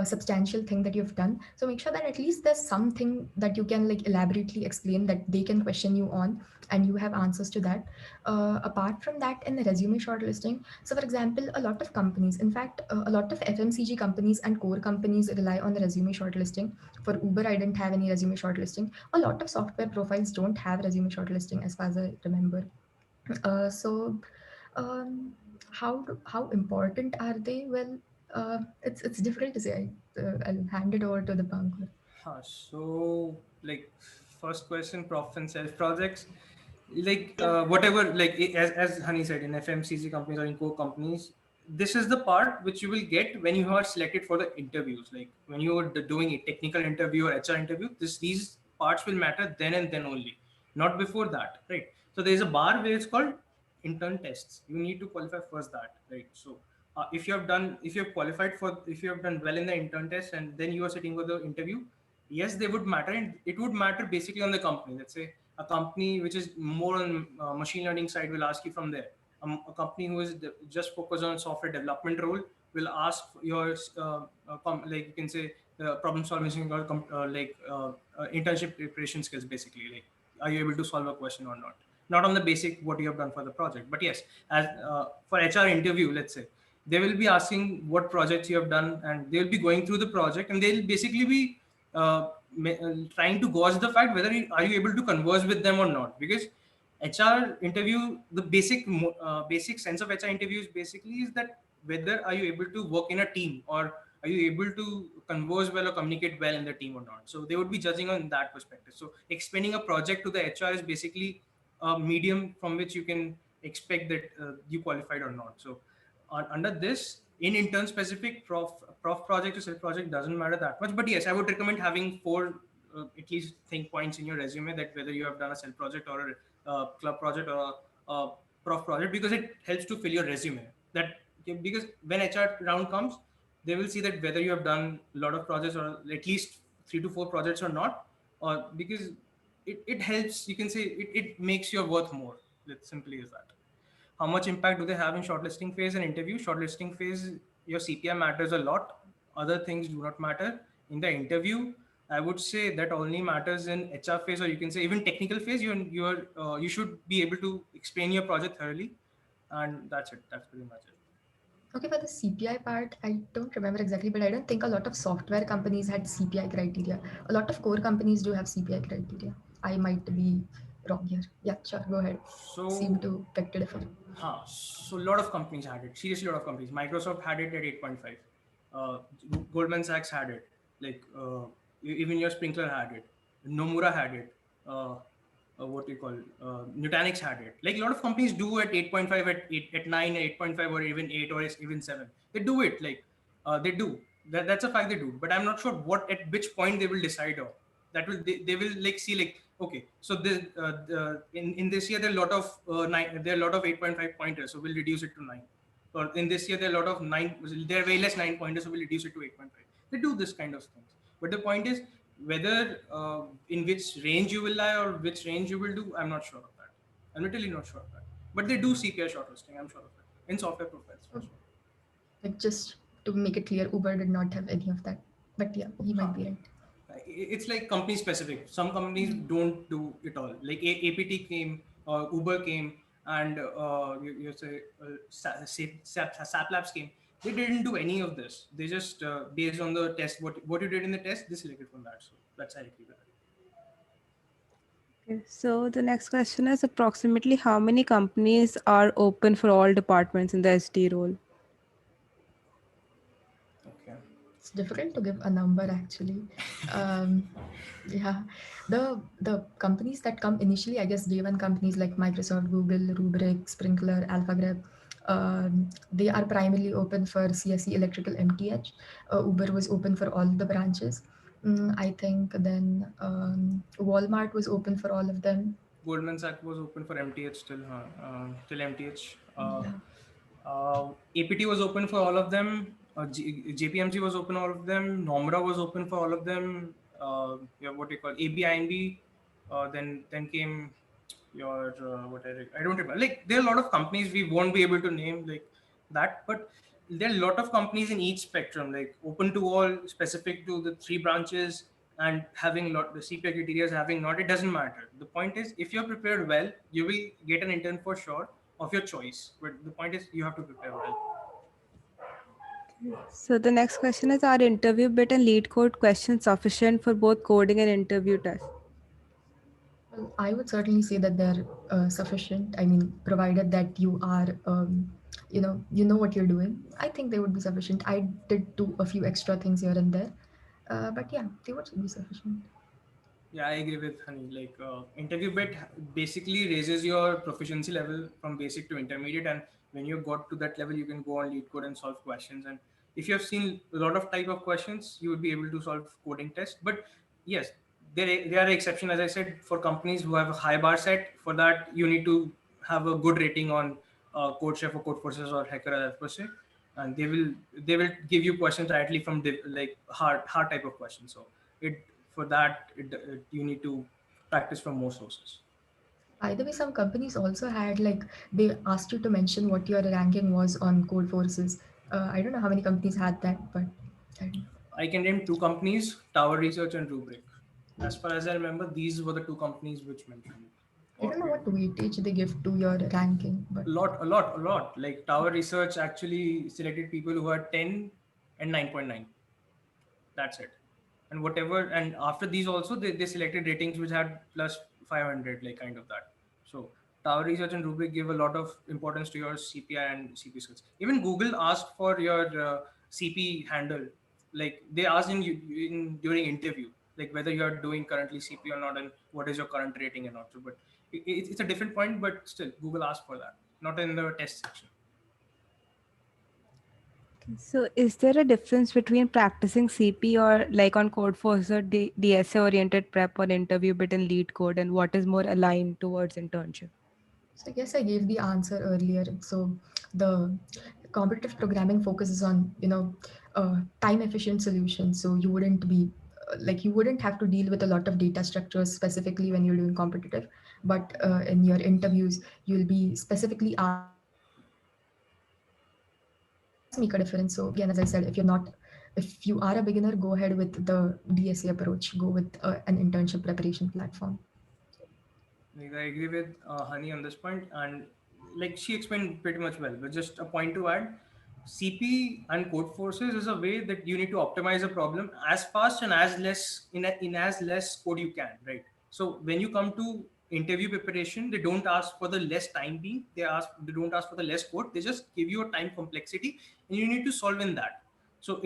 substantial thing that you've done. So make sure that at least there's something that you can like elaborately explain that they can question you on, and you have answers to that. Apart from that, in the resume shortlisting, so for example, a lot of companies, in fact, a lot of FMCG companies and core companies rely on the resume shortlisting. For Uber, I didn't have any resume shortlisting. A lot of software profiles don't have resume shortlisting, as far as I remember. How important are they? Well, it's difficult to say. I'll hand it over to the Pankaj. So like first question, prof and self projects, like whatever, like as Hani said, in FMCG companies or in core companies, this is the part which you will get when you are selected for the interviews. Like when you are doing a technical interview or HR interview, these parts will matter then and then only, not before that, right? So there is a bar where it's called intern tests. You need to qualify first that, right? So if you have done well in the intern test and then you are sitting for the interview, yes, they would matter, and it would matter basically on the company. Let's say a company which is more on machine learning side will ask you from there. A company who is just focused on software development role will ask your like you can say problem solving or internship preparation skills. Basically, like are you able to solve a question or not on the basic what you have done for the project, but yes, as for HR interview, let's say they will be asking what projects you have done, and they will be going through the project, and they'll basically be trying to gauge the fact whether are you able to converse with them or not. Because HR interview, the basic sense of HR interviews basically is that whether are you able to work in a team, or are you able to converse well or communicate well in the team or not. So they would be judging on that perspective. So explaining a project to the HR is basically a medium from which you can expect that you qualified or not. So under this, in intern specific, prof project to self project doesn't matter that much. But yes, I would recommend having four at least think points in your resume, that whether you have done a self project or a club project or a prof project, because it helps to fill your resume. That because when HR round comes, they will see that whether you have done a lot of projects or at least 3 to 4 projects or not, or because it helps, you can say it makes your worth more. It's simply as that. How much impact do they have in shortlisting phase and interview? Shortlisting phase, your CPI matters a lot. Other things do not matter. In the interview, I would say that only matters in HR phase, or you can say even technical phase. You should be able to explain your project thoroughly, and that's it. That's pretty much it. Okay, for the CPI part, I don't remember exactly, but I don't think a lot of software companies had CPI criteria. A lot of core companies do have CPI criteria. I might be wrong here. Yeah, sure, go ahead. So Seem to beg to differ. So a lot of companies had it. Seriously, a lot of companies. Microsoft had it at 8.5. Goldman Sachs had it. Like even your Sprinkler had it. Nomura had it. What do you call? Nutanix had it. Like a lot of companies do at 8.5, at 9, 8.5, or even 8, or even 7. They do it. Like they do. That's a fact, they do. But I'm not sure at which point they will decide on. That will they will like see like, okay, so this in this year there are a lot of 8.5 pointers, so we'll reduce it to 9. Or in this year there are a lot of 9, there are way less 9 pointers, so we'll reduce it to 8.5. They do this kind of things. But the point is whether in which range you will lie or which range you will do, I'm not sure of that. I'm literally not sure of that. But they do CPI shortlisting, I'm sure of that. In software profiles. For sure. Like, just to make it clear, Uber did not have any of that. But yeah, he might be right. It's like company specific. Some companies don't do it all. Like APT came, Uber came, and you say SAP Labs came. They didn't do any of this. They just based on the test, what you did in the test, they selected from that. So that's how I agree with that. Okay, so the next question is approximately how many companies are open for all departments in the SD role? Okay. It's difficult to give a number actually. Yeah, the companies that come initially, I guess day one companies like Microsoft, Google, Rubrik, Sprinkler, AlphaGraph, they are primarily open for CSE, Electrical, MTH. Uber was open for all the branches. I think then Walmart was open for all of them. Goldman Sachs was open for MTH still, till MTH. Yeah. APT was open for all of them. JPMG was open all of them. Nomura was open for all of them. What do you call ABINB? Then came your I don't remember. Like there are a lot of companies we won't be able to name like that, but there are a lot of companies in each spectrum, like open to all, specific to the 3 branches, and having the CPI criteria, having not, it doesn't matter. The point is, if you're prepared well, you will get an intern for sure of your choice. But the point is, you have to prepare well. So the next question is, are interview bit and lead code questions sufficient for both coding and interview tests? Well, I would certainly say that they're sufficient. I mean, provided that you are, you know what you're doing. I think they would be sufficient. I did do a few extra things here and there, but yeah, they would be sufficient. Yeah, I agree with Honey. Like interview bit basically raises your proficiency level from basic to intermediate, and when you got to that level, you can go on lead code and solve questions. And if you have seen a lot of type of questions, you would be able to solve coding tests. But yes, there are exceptions, as I said, for companies who have a high bar set. For that, you need to have a good rating on CodeChef or Codeforces or Hacker per se, and they will give you questions directly from like hard type of questions. So for that you need to practice from more sources. By the way, some companies also had like they asked you to mention what your ranking was on Codeforces. I don't know how many companies had that, but I don't know. I can name 2 companies, Tower Research and Rubrik. As far as I remember, these were the 2 companies which mentioned it. I don't know what weightage they give to your ranking, but a lot. Like Tower Research actually selected people who had 10 and 9.9. That's it. And whatever, and after these also they selected ratings which had plus 500, like kind of that. So Tower Research and Rubrik give a lot of importance to your CPI and CP skills. Even Google asked for your CP handle. Like they asked during interview, like whether you are doing currently CP or not, and what is your current rating and all. So, but it's a different point, but still Google asked for that, not in the test section. So is there a difference between practicing CP or like on Codeforce or DSA oriented prep or interview bit in lead code, and what is more aligned towards internship? So I guess I gave the answer earlier. So the competitive programming focuses on, time efficient solutions. So you wouldn't be you wouldn't have to deal with a lot of data structures specifically when you're doing competitive, but in your interviews, you'll be specifically asked make a difference. So again, as I said, if you are a beginner, go ahead with the DSA approach, go with an internship preparation platform. Like, I agree with Hani on this point, and like she explained pretty much well. But just a point to add: CP and Codeforces is a way that you need to optimize a problem as fast and as less in as less code you can, right? So when you come to interview preparation, they don't ask for the less time being. They don't ask for the less code. They just give you a time complexity, and you need to solve in that. So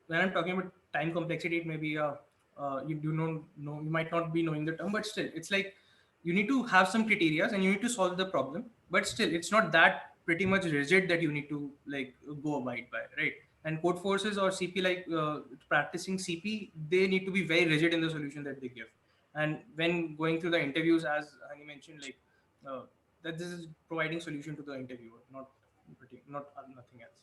when I'm talking about time complexity, it may be you do not know, you might not be knowing the term, but still, it's like you need to have some criteria and you need to solve the problem, but still it's not that pretty much rigid that you need to like go abide by, right? And Codeforces or CP, like practicing CP, they need to be very rigid in the solution that they give. And when going through the interviews, as Hani mentioned, like that this is providing solution to the interviewer, not nothing else.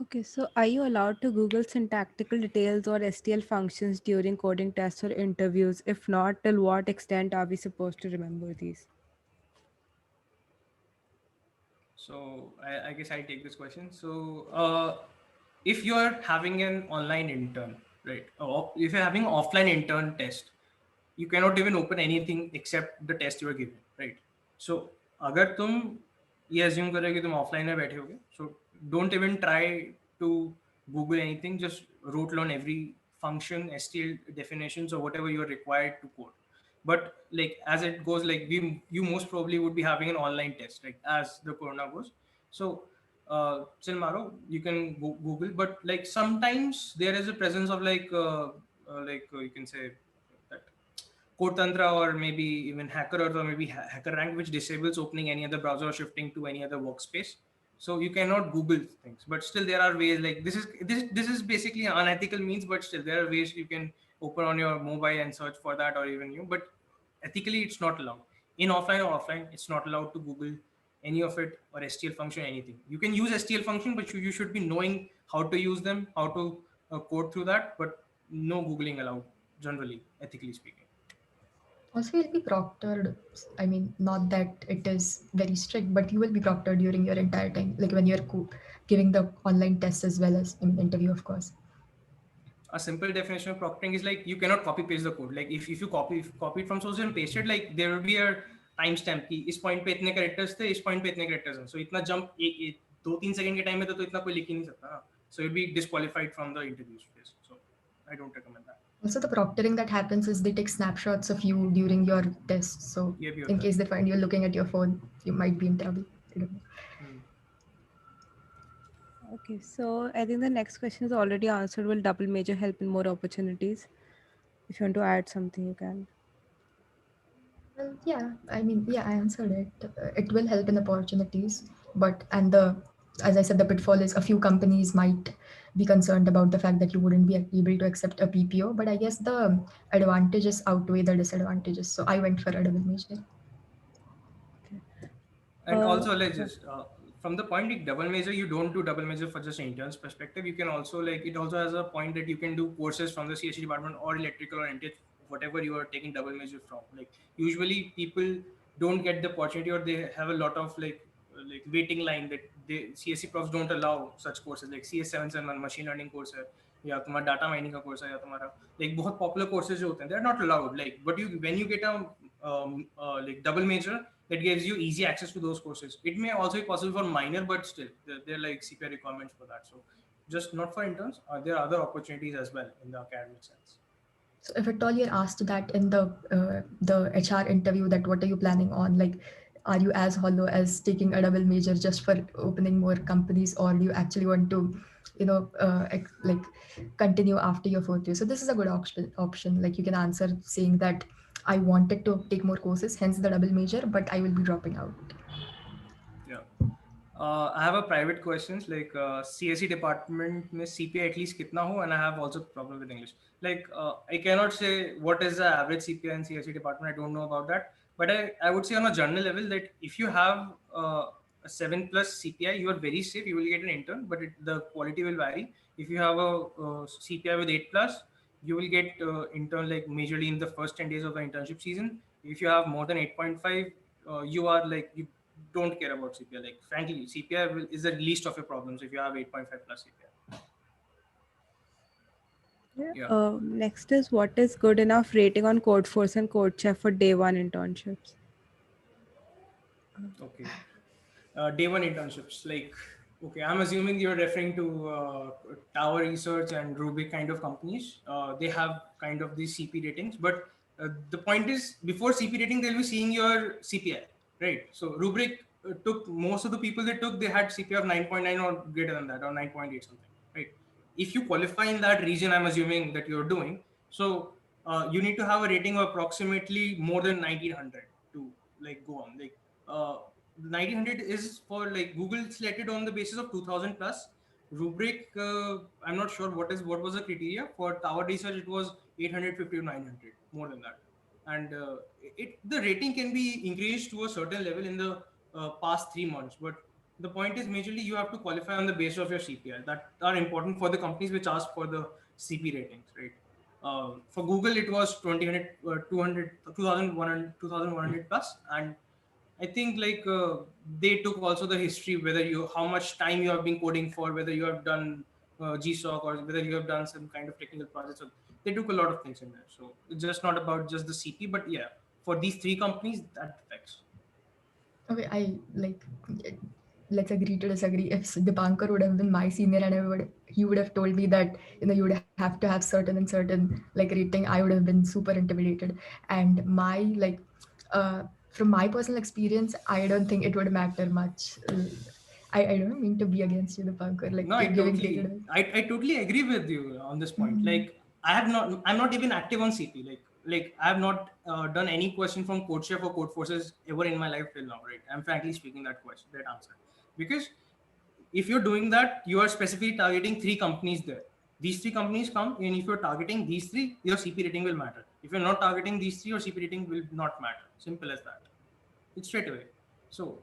Okay, so are you allowed to Google syntactical details or STL functions during coding tests or interviews? If not, till what extent are we supposed to remember these? So I guess I'll take this question. So if you are having an online intern, right? Or if you're having an offline intern test, you cannot even open anything except the test you are given, right? So अगर तुम ये assume करो कि तुम offline में बैठे होगे, so don't even try to Google anything. Just rote learn every function, STL definitions, or whatever you are required to code. But like as it goes, like you most probably would be having an online test, like as the corona goes. So still Maro, you can Google, but like sometimes there is a presence of you can say that Code Tantra or maybe even Hacker or maybe Hacker Rank, which disables opening any other browser or shifting to any other workspace. So you cannot Google things, but still there are ways, like this is basically unethical means, but still there are ways you can open on your mobile and search for that, or even you. But ethically, it's not allowed. In offline or offline, it's not allowed to Google any of it or STL function, anything. You can use STL function, but you should be knowing how to use them, how to code through that, but no Googling allowed, generally, ethically speaking. Also, you'll be proctored. I mean, not that it is very strict, but you will be proctored during your entire time, like when you're giving the online test as well as interview, of course. A simple definition of proctoring is like you cannot copy paste the code. Like if you copy it from source and paste it, like there will be a timestamp कि इस point पे इतने characters थे, इस point पे इतने characters हैं. So इतना jump 2-3 second के time में तो इतना कोई लिख ही नहीं सकता ना. So you'll be disqualified from the interview space. So I don't recommend that. Also, the proctoring that happens is they take snapshots of you during your tests. So in case they find you looking at your phone, you might be in trouble. I don't know. Okay, so I think the next question is already answered. Will double major help in more opportunities? If you want to add something, you can. Well, yeah, I mean, yeah, I answered it. It will help in opportunities, but as I said, the pitfall is a few companies might be concerned about the fact that you wouldn't be able to accept a PPO. But I guess the advantages outweigh the disadvantages. So I went for a double major. And also, let's just from the point like double major, you don't do double major for just interns perspective. You can also it also has a point that you can do courses from the CSE department or electrical or whatever you are taking double major from. Like usually people don't get the opportunity, or they have a lot of like waiting line that CSE profs don't allow such courses like CS771 machine learning course है, या तुम्हारा data mining का course है, या तुम्हारा like बहुत popular courses जो होते हैं, they're not allowed. Like but when you get a double major that gives you easy access to those courses. It may also be possible for minor, but still they're like CPI requirements for that. So just not for interns. There are other opportunities as well in the academic sense. So if at all you're asked that in the HR interview, that what are you planning on, like, are you as hollow as taking a double major just for opening more companies, or do you actually want to, like continue after your fourth year? So this is a good option. Like you can answer saying that I wanted to take more courses, hence the double major, but I will be dropping out. Yeah. I have a private questions like CSE department में CPI at least कितना हो, and I have also problem with English. Like I cannot say what is the average CPI in CSE department. I don't know about that, but I would say on a general level that if you have a 7+ CPI, you are very safe. You will get an intern, but the quality will vary. If you have a CPI with 8+, you will get intern like majorly in the first 10 days of the internship season. If you have more than 8.5, you are like you don't care about CPI. Like frankly, CPI is the least of your problems if you have 8.5+ CPI. Yeah. Next is, what is good enough rating on Codeforce and CodeChef for day one internships? Okay. Day one internships, like, okay, I'm assuming you're referring to Tower Research and Rubik kind of companies. They have kind of these CP ratings, but the point is, before CP rating, they'll be seeing your CPI, right? So Rubrik took most of the people they took, they had CPI of 9.9 or greater than that, or 9.8 something, right? If you qualify in that region, I'm assuming that you're doing, so you need to have a rating of approximately more than 1900 to like go on. Like 1900 is for like Google selected on the basis of 2000 plus. Rubrik, I'm not sure what was the criteria for Tower Research. It was 850 to 900, more than that, and the rating can be increased to a certain level in the past 3 months. But the point is, majorly you have to qualify on the basis of your CPI that are important for the companies which ask for the CP ratings, right? For Google, it was 2000, 200, 2100 plus, and I think like they took also the history, whether how much time you have been coding for, whether you have done GSOC or whether you have done some kind of technical projects. So they took a lot of things in there. So it's just not about just the CP, but yeah, for these three companies, that affects. Okay, let's agree to disagree. If Dipankar would have been my senior and he would have told me that you would have to have certain and certain like rating, I would have been super intimidated. And from my personal experience, I don't think it would matter much. I don't mean to be against you, Dipankar. Like No, you're giving great advice. I totally agree with you on this point. Mm-hmm. Like I'm not even active on CP. Like I have not done any question from CodeChef or Codeforces ever in my life till now, right? I'm frankly speaking that answer, because if you're doing that, you are specifically targeting three companies there. These three companies come, and if you're targeting these three, your CP rating will matter. If you're not targeting these three, your CP rating will not matter. Simple as that. It's straight away. So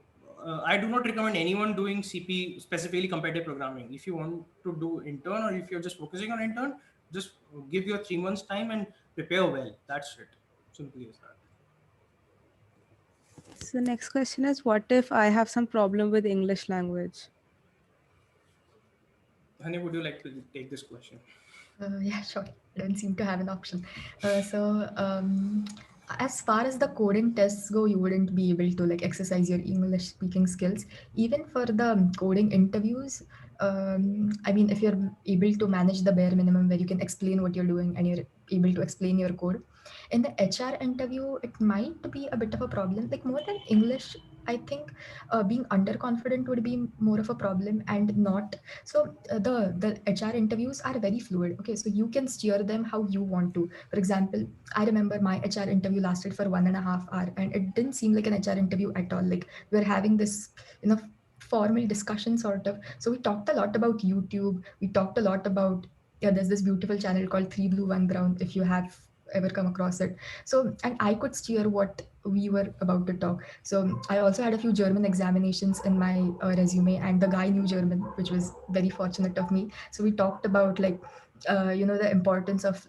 I do not recommend anyone doing CP, specifically competitive programming. If you want to do intern, or if you're just focusing on intern, just give your 3 months time and prepare well. That's it. Simply as that. So next question is, what if I have some problem with English language? Hani, would you like to take this question? Yeah, sure. I don't seem to have an option. As far as the coding tests go, you wouldn't be able to like exercise your English speaking skills. Even for the coding interviews, I mean, if you're able to manage the bare minimum where you can explain what you're doing and you're able to explain your code, in the HR interview, it might be a bit of a problem. Like more than English, I think being underconfident would be more of a problem, and not so the HR interviews are very fluid. Okay, so you can steer them how you want to. For example, I remember my HR interview lasted for 1.5 hours, and it didn't seem like an HR interview at all. Like we were having this, formal discussion sort of. So we talked a lot about YouTube. We talked a lot about, there's this beautiful channel called 3 Blue 1 Brown, if you have ever come across it. So, and I could steer what we were about to talk. So I also had a few German examinations in my resume, and the guy knew German, which was very fortunate of me. So we talked about the importance of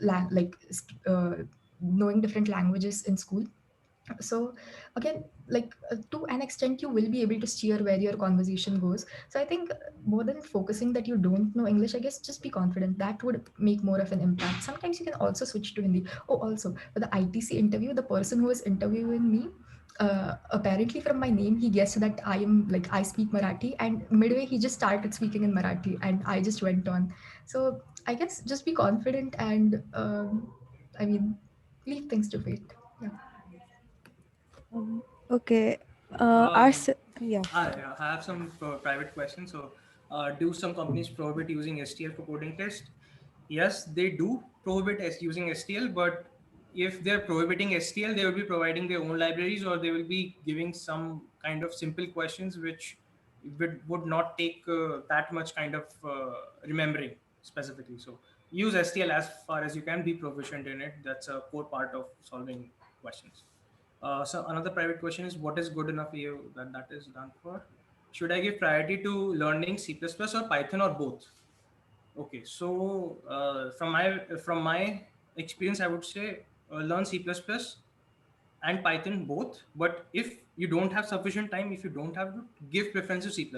knowing different languages in school. So again, to an extent, you will be able to steer where your conversation goes. So I think more than focusing that you don't know English, I guess just be confident. That would make more of an impact. Sometimes you can also switch to Hindi. Oh, also for the ITC interview, the person who was interviewing me, apparently from my name, he guessed that I speak Marathi, and midway he just started speaking in Marathi, and I just went on. So I guess just be confident, and I mean, leave things to fate. Yeah. Okay. Um, Yeah. I have some private questions. So, do some companies prohibit using STL for coding test? Yes, they do prohibit using STL, but if they're prohibiting STL, they will be providing their own libraries, or they will be giving some kind of simple questions which would not take that much kind of remembering specifically. So use STL as far as you can, be proficient in it. That's a core part of solving questions. So another private question is, what is good enough EU that is done for? Should I give priority to learning C++ or Python or both? Okay, so from my experience, I would say learn C++ and Python both. But if you don't have sufficient time, if you don't have to, give preference to C++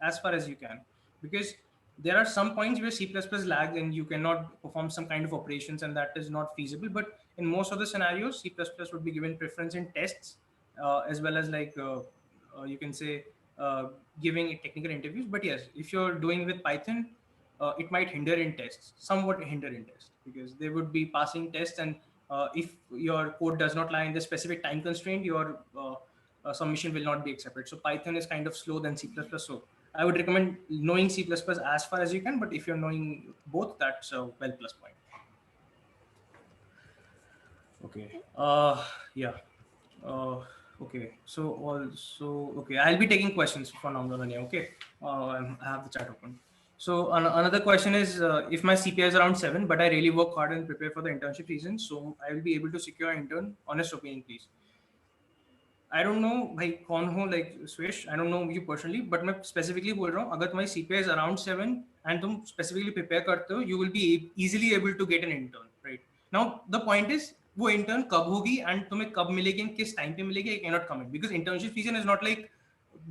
as far as you can, because there are some points where C++ lags and you cannot perform some kind of operations, and that is not feasible. But in most of the scenarios, C++ would be given preference in tests, as well as like you can say uh, giving technical interviews. But yes, if you're doing with Python, it might hinder in tests, somewhat hinder in tests, because they would be passing tests, and if your code does not lie in the specific time constraint, your submission will not be accepted. So Python is kind of slow than C++. So I would recommend knowing C++ as far as you can, but if you're knowing both, that's a well plus point. Okay. Yeah. Okay. So also, okay, I'll be taking questions for now, Nanya. Okay. I have the chat open. So another question is, if my CPI is around 7, but I really work hard and prepare for the internship season, so I will be able to secure an intern. Honest opinion, please. I don't know भाई कौन हो like Swish. I don't know you personally, but मैं specifically बोल रहा हूँ, अगर तुम्हारी CPI is around 7 and तुम specifically prepare करते हो, you will be easily able to get an intern, right? Now the point is, वो intern कब होगी and तुम्हें कब मिलेगी, किस time पे मिलेगी, I cannot comment, because internship season is not like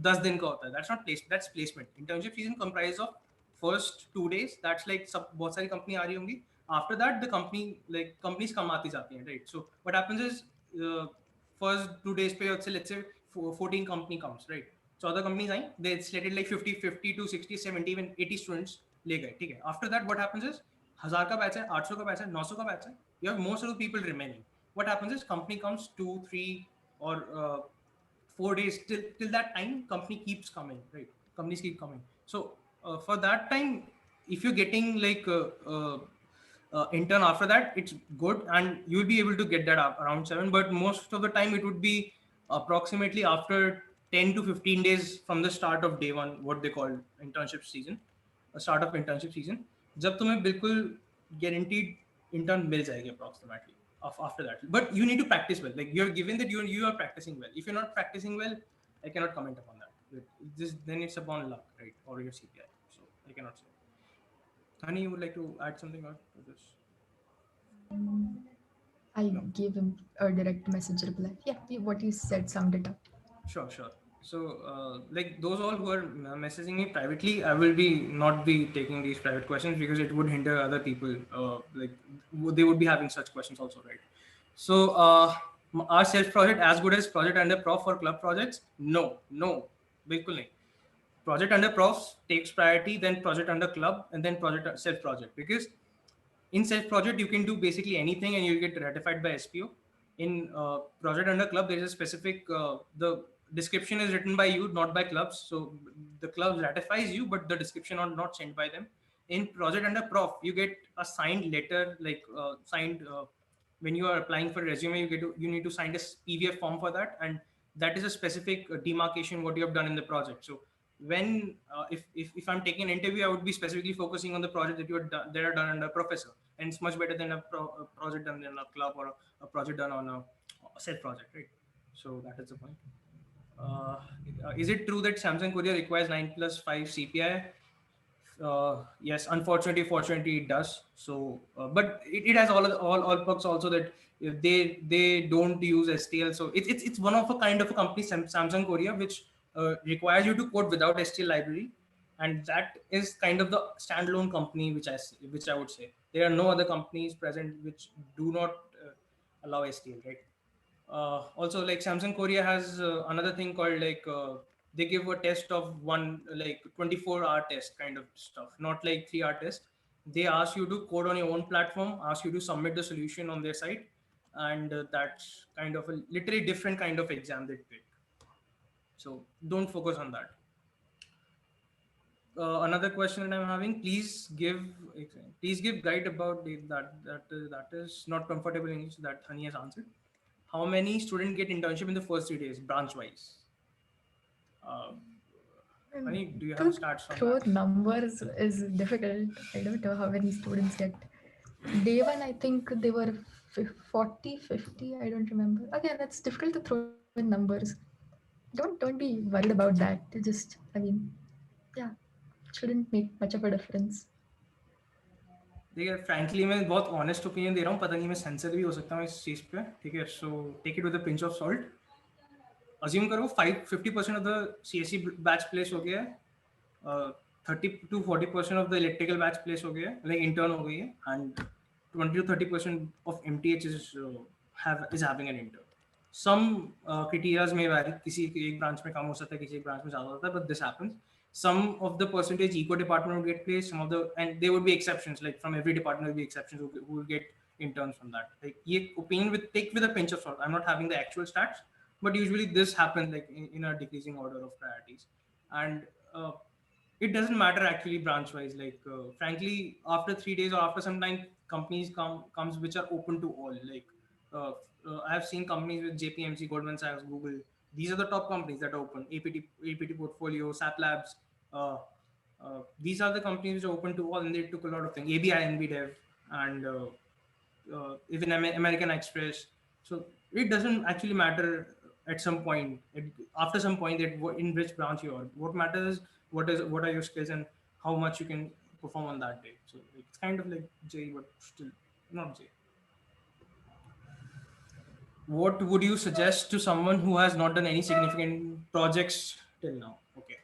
10 दिन का होता है. That's not that's placement. Internship season comprises of first 2 days. That's like सब बहुत सारी कंपनी आ रही होंगी. After that the companies कम आती जाती हैं, right? So what happens is first 2 days पे let's say 14 company comes, right? So other companies I, they slated like 50 to 60 70 even 80 students ले गए, ठीक है? After that what happens is 1000 का batch है, 800 का बैच है, 900 का बैच है, you have most of the people remaining. What happens is company comes 2 3 or 4 days, till that time company keeps coming, right? Companies keep coming. So for that time, if you're getting like intern after that, it's good, and you'll be able to get that up around 7. But most of the time it would be approximately after 10 to 15 days from the start of day one, what they call internship season, start of internship season, जब तुम्हें बिल्कुल guaranteed intern मिल जाएगी approximately after that. But you need to practice well. Like you're given that you are practicing well. If you're not practicing well, I cannot comment upon that. Then it's upon luck, right, or your CPI. So I cannot say. Honey, you would like to add something on to this? I gave him a direct message reply. Yeah, what you said sounded up. Sure. So like those all who are messaging me privately, I will be not be taking these private questions, because it would hinder other people. Like they would be having such questions also, right? So are self project as good as project under prof or club projects? No, bilkul nahi. Project under profs takes priority, then project under club, and then project self project, because in self project you can do basically anything and you get ratified by SPO. In project under club, there is a specific the description is written by you, not by clubs. So the club ratifies you, but the description are not sent by them. In project under prof, you get a signed letter, like signed when you are applying for resume, you need to sign a PVF form for that, and that is a specific demarcation what you have done in the project. So when if I'm taking an interview, I would be specifically focusing on the project that that are done under a professor, and it's much better than a project done in a club, or a project done on a set project, right? So that is the point. Is it true that Samsung Korea requires 9+5 CPI? Yes, unfortunately, fortunately, it does. So, but it has all perks also, that if they don't use STL. So it's one of a kind of a company, Samsung Korea, which requires you to code without STL library, and that is kind of the standalone company which I would say. There are no other companies present which do not allow STL, right? Also, like Samsung Korea has another thing called like they give a test of one, like 24-hour test kind of stuff, not like 3-hour test. They ask you to code on your own platform, ask you to submit the solution on their site, and that's kind of a literally different kind of exam they take. So don't focus on that. Another question that I'm having, please give guide about that is not comfortable English that Hani has answered. How many students get internship in the first 3 days branch wise? Hani, do you have To stats on throw that? numbers is difficult. I don't know how many students get. Day one, I think they were 40, 50. I don't remember. Again, it's difficult to throw in numbers. Don't be worried about that. I mean, yeah, shouldn't make much of a difference. देखिए frankly मैं बहुत honest opinion दे रहा हूँ, पता नहीं मैं sensor भी हो सकता हूँ इस चीज़ पे, ठीक है? So take it with a pinch of salt. Assume करो 50% of the CSE batch place हो गया है, 30 to 40% of the electrical batch place हो गया है, like intern हो गई है, and 20 to 30% of MTH is having an intern. Some criteria may vary, किसी एक branch में कम हो सकता है, किसी एक branch में ज़्यादा होता है, but this happens. Some of the percentage eco department will get placed, and there would be exceptions, like from every department will be exceptions who will get interns from that. Like ये opinion take with a pinch of salt. I'm not having the actual stats, but usually this happens like in a decreasing order of priorities. And it doesn't matter actually branch wise, like frankly after 3 days or after some time companies comes which are open to all, like I have seen companies with JPMC, Goldman Sachs, Google. These are the top companies that are open. APT Portfolio, SAP Labs, these are the companies which are open to all, and they took a lot of things, ABI, NBDev, and even American Express. So it doesn't actually matter at some point, after some point, that in which branch you are. What matters is what are your skills and how much you can perform on that day. So it's kind of like J, but still not J. What would you suggest to someone who has not done any significant projects till now? Okay.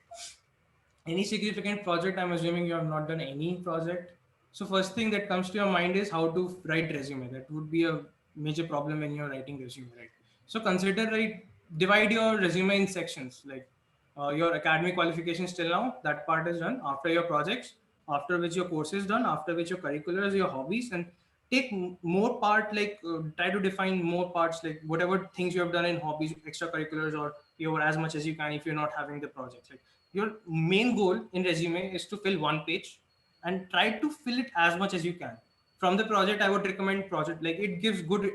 Any significant project? I'm assuming you have not done any project. So first thing that comes to your mind is how to write resume. That would be a major problem when you're writing resume, right? So consider, right, divide your resume in sections, like your academic qualifications till now, that part is done. After your projects, after which your course is done, after which your curriculars, your hobbies, and take more part, like try to define more parts, like whatever things you have done in hobbies, extracurriculars, or your as much as you can if you're not having the projects. Like your main goal in resume is to fill one page and try to fill it as much as you can. From the project, I would recommend project, like it gives good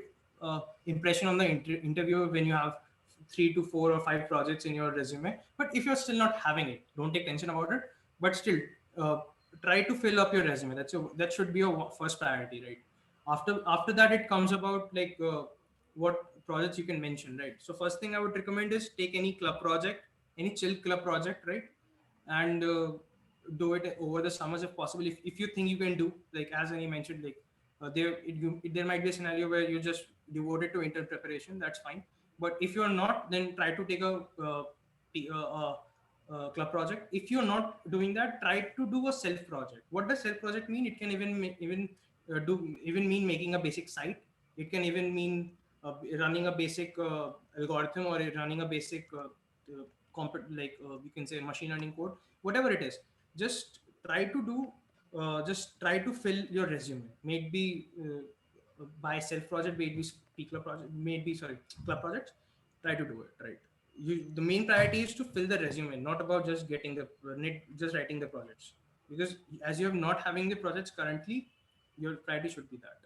impression on the interviewer when you have 3 to 4 or 5 projects in your resume. But if you're still not having it, don't take tension about it, but still try to fill up your resume. That should be your first priority, right? After that, it comes about like what projects you can mention, right? So first thing I would recommend is take any club project, any chill club project, right? And do it over the summers if possible. If you think you can do, like as Annie mentioned, like there might be a scenario where you just devoted to intern preparation, that's fine. But if you're not, then try to take a club project. If you're not doing that, try to do a self project. What does self project mean? It can even mean making a basic site. It can even mean running a basic algorithm, or running a basic you can say machine learning code, whatever it is. Just try to do just try to fill your resume, maybe by self project, maybe club project, maybe sorry club projects. Try to do it, right? The main priority is to fill the resume, not about just getting just writing the projects, because as you are not having the projects currently, your priority should be that.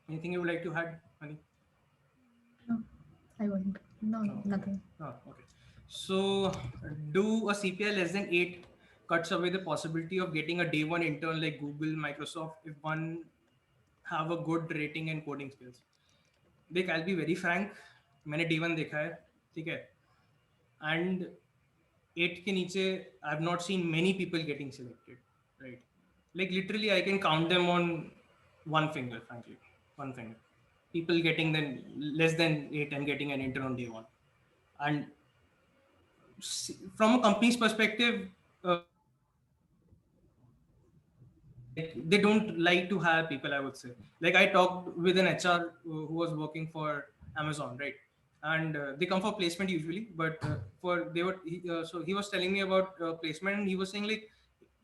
Anything you would like to add, Honey? No, I won't. No, nothing. Oh, okay. So, do a CPI less than 8 cuts away the possibility of getting a day one intern like Google, Microsoft, if one have a good rating and coding skills? देख, I'll be very frank, मैंने day one देखा है, ठीक है, and 8 के नीचे I've not seen many people getting selected, right? Like literally I can count them on one finger, frankly, one finger. People getting then less than 8 and getting an intern on day one. And from a company's perspective, they don't like to hire people, I would say. Like I talked with an HR who was working for Amazon, right? And they come for placement usually, but so he was telling me about placement, and he was saying like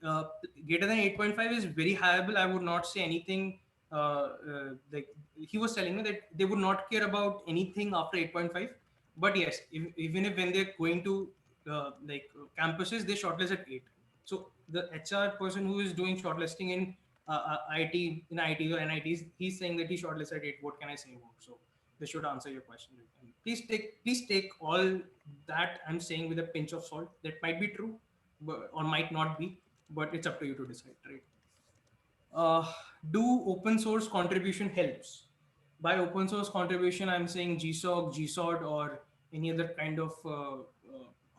greater than 8.5 is very highable. I would not say anything. Like he was telling me that they would not care about anything after 8.5. But yes, even if when they're going to campuses, they shortlist at 8. So the HR person who is doing shortlisting in IT or NITs, he's saying that he shortlisted at 8. What can I say more? So this should answer your question. And please take all that I'm saying with a pinch of salt. That might be true, but or might not be, but it's up to you to decide, right? Do open source contribution helps? By open source contribution, I'm saying GSOC, GSOD, or any other kind of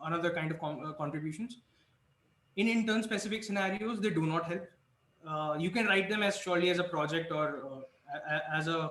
another kind of contributions. In intern specific scenarios, they do not help. You can write them as surely as a project or as a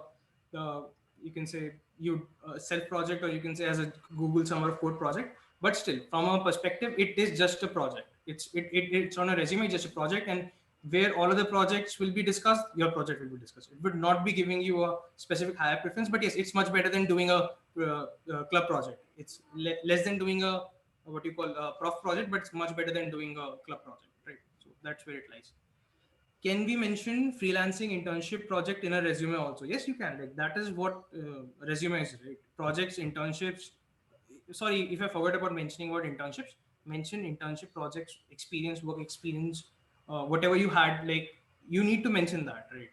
you can say you self project, or you can say as a Google Summer of Code project. But still, from a perspective, it is just a project. It's on a resume, just a project, and where all of the projects will be discussed, your project will be discussed. It would not be giving you a specific higher preference, but yes, it's much better than doing a club project. It's less than doing a what you call a prof project, but it's much better than doing a club project, right? So that's where it lies. Can we mention freelancing internship project in a resume also? Yes, you can. Like that is what resume is, right? Projects, internships. Sorry if I forgot about mentioning about internships. Mention internship projects, experience, work experience, whatever you had. Like you need to mention that, right?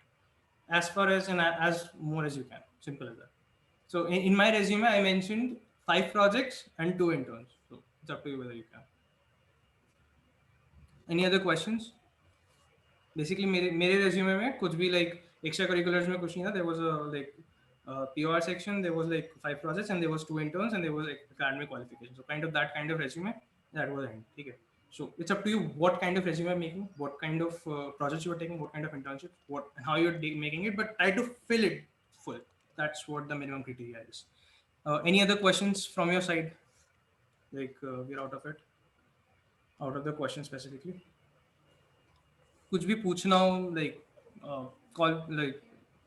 As far as and as more as you can. Simple as that. So in my resume, I mentioned 5 projects and 2 interns. So it's up to you whether you can. Any other questions? Basically मेरे resume में कुछ भी like extracurriculars में कुछ नहीं था. There was a like PR section, there was like 5 projects and there was 2 interns and there was like academic qualification. So that kind of resume, that was it. Okay. So it's up to you what kind of resume you're making, what kind of projects you are taking, what kind of internships, how you're making it, but try to fill it full. That's what the minimum criteria is. Any other questions from your side? Like we're out of the question specifically. कुछ भी पूछना हो like call like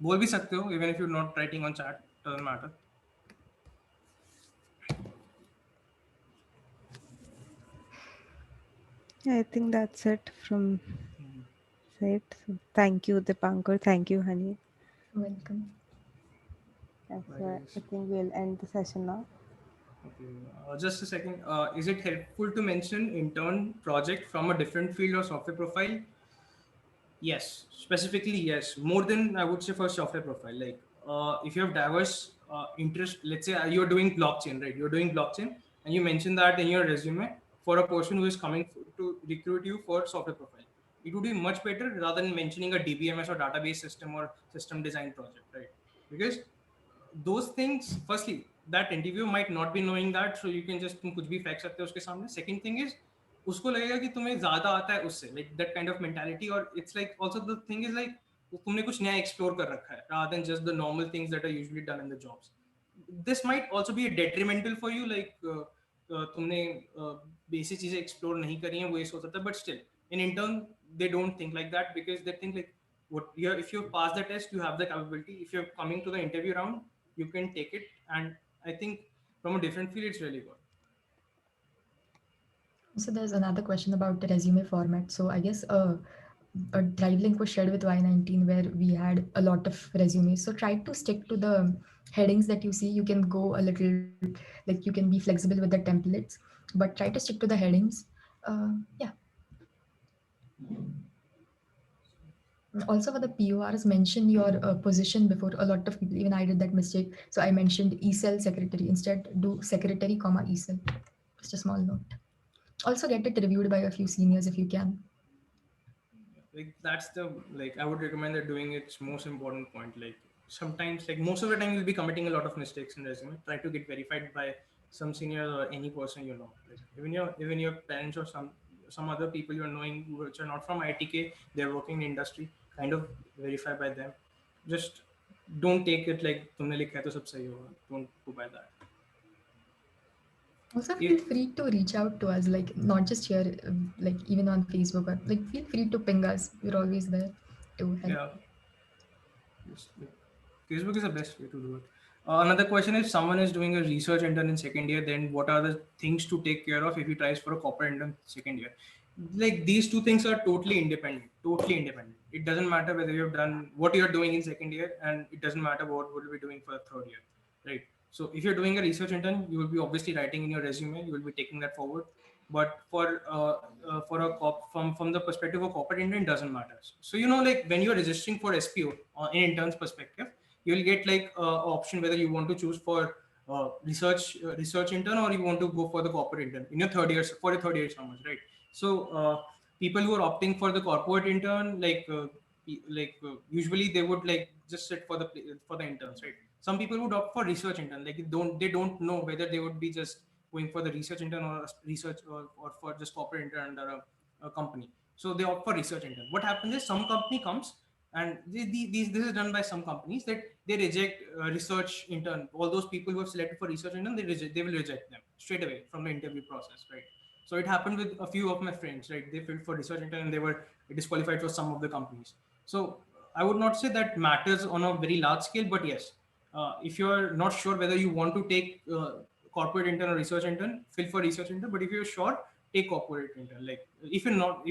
बोल भी सकते हो even if you're not writing on chat, doesn't matter. Yeah, I think that's it from side. So thank you, Dipankar. Thank you, Honey. Welcome. So I think we'll end the session now. Okay, just a second. Is it helpful to mention intern project from a different field or software profile? Yes, specifically yes. More than I would say for software profile. Like if you have diverse interest, let's say you're doing blockchain, right? You're doing blockchain, and you mention that in your resume for a person who is coming to recruit you for software profile. It would be much better rather than mentioning a DBMS or database system or system design project, right? Because those things, firstly, that interview might not be knowing that, so you can just तुम कुछ भी फेंक सकते हो उसके सामने. Second thing is उसको लगेगा कि तुम्हें ज्यादा आता है उससे, like that kind of mentality. Or it's like also the thing is like तुमने कुछ नया explore कर रखा है rather than just the normal things that are usually done in the jobs. This might also be detrimental for you, like तुमने basic चीजें explore नहीं करी हैं, वो ये सोच सकता है. But still in intern they don't think like that, because they think like if you pass the test, you have the capability. If you're coming to the interview round, you can take it. And I think from a different field, it's really good. So there's another question about the resume format. So I guess a drive link was shared with Y19 where we had a lot of resumes. So try to stick to the headings that you see. You can go a little, like you can be flexible with the templates, but try to stick to the headings. Yeah. Also for the PORs, mention your position before. A lot of people, even I did that mistake. So I mentioned eCell secretary. Instead, do secretary, eCell. Just a small note. Also get it reviewed by a few seniors if you can. Like that's the, like I would recommend that doing its most important point. Like sometimes, like most of the time, you'll be committing a lot of mistakes in resume. Try to get verified by some senior or any person you know. Like even your parents or some other people you're knowing which are not from ITK, they're working in industry. Kind of verify by them. Just don't take it like तुमने लिखा है तो सब सही होगा. Don't go by that. Also feel free to reach out to us, like not just here, like even on Facebook, or like feel free to ping us. We're always there to help. Yeah. Facebook is the best way to do it. Another question is, someone is doing a research intern in second year, then what are the things to take care of if he tries for a corporate intern second year? like these two things are totally independent. It doesn't matter whether you've done what you're doing in second year, and it doesn't matter what we'll be doing for the third year, right? So if you're doing a research intern, you will be obviously writing in your resume, you will be taking that forward. But for a from the perspective of corporate intern, it doesn't matter. So like when you're registering for SPO in intern's perspective, you'll get like option whether you want to choose for research intern, or you want to go for the corporate intern in your third year, for your third year summers, right? So people who are opting for the corporate intern, usually they would like just sit for the interns, right? Some people would opt for research intern, like they don't know whether they would be just going for the research intern or research or for just corporate intern under a company. So they opt for research intern. What happens is some company comes, and this is done by some companies, that they reject research intern. All those people who have selected for research intern, they will reject them straight away from the interview process, right? So it happened with a few of my friends, right? They filled for research intern and they were disqualified for some of the companies. So I would not say that matters on a very large scale, but yes, if you're not sure whether you want to take corporate intern or research intern, fill for research intern. But if you're sure, take corporate intern. Like if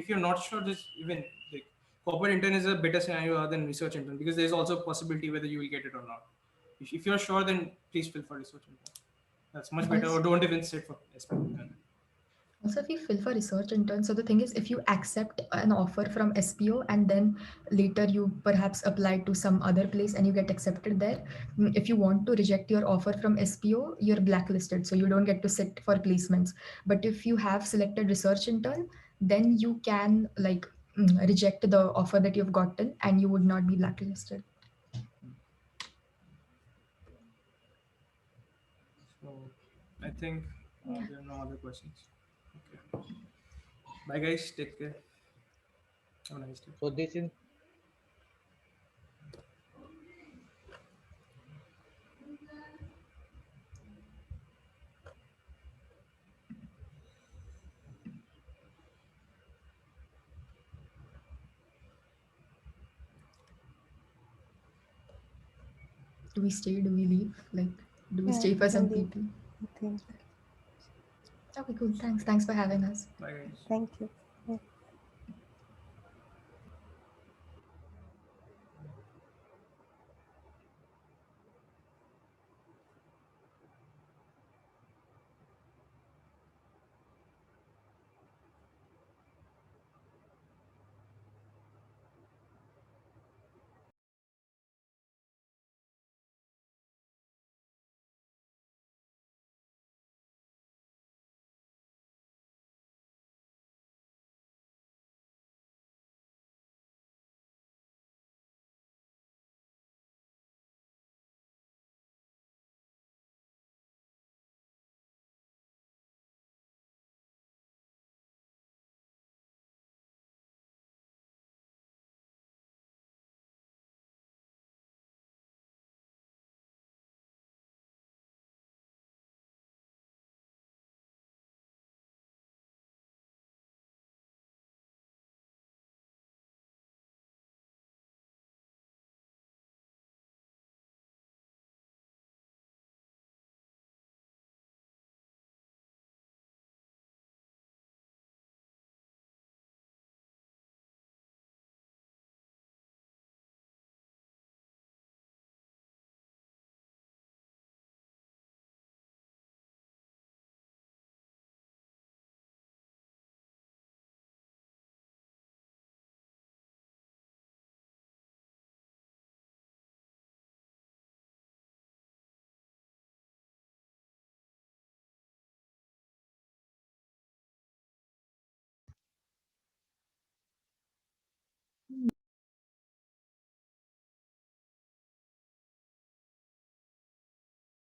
you're not sure, just even like corporate intern is a better scenario other than research intern, because there's also a possibility whether you will get it or not. If you're sure, then please fill for research intern. That's much better. Or don't even sit for SP intern. Also, if you fill for research intern, so the thing is, if you accept an offer from SPO and then later you perhaps apply to some other place and you get accepted there, if you want to reject your offer from SPO, you're blacklisted, so you don't get to sit for placements. But if you have selected research intern, then you can like reject the offer that you've gotten and you would not be blacklisted. So I think there are no other questions. Okay. Bye guys. Take care. Have a nice day. So this is Do we stay? Do we leave? Like, do we Yeah, stay for some indeed. people? I think. Okay, cool. Thanks for having us. Bye guys. Thank you.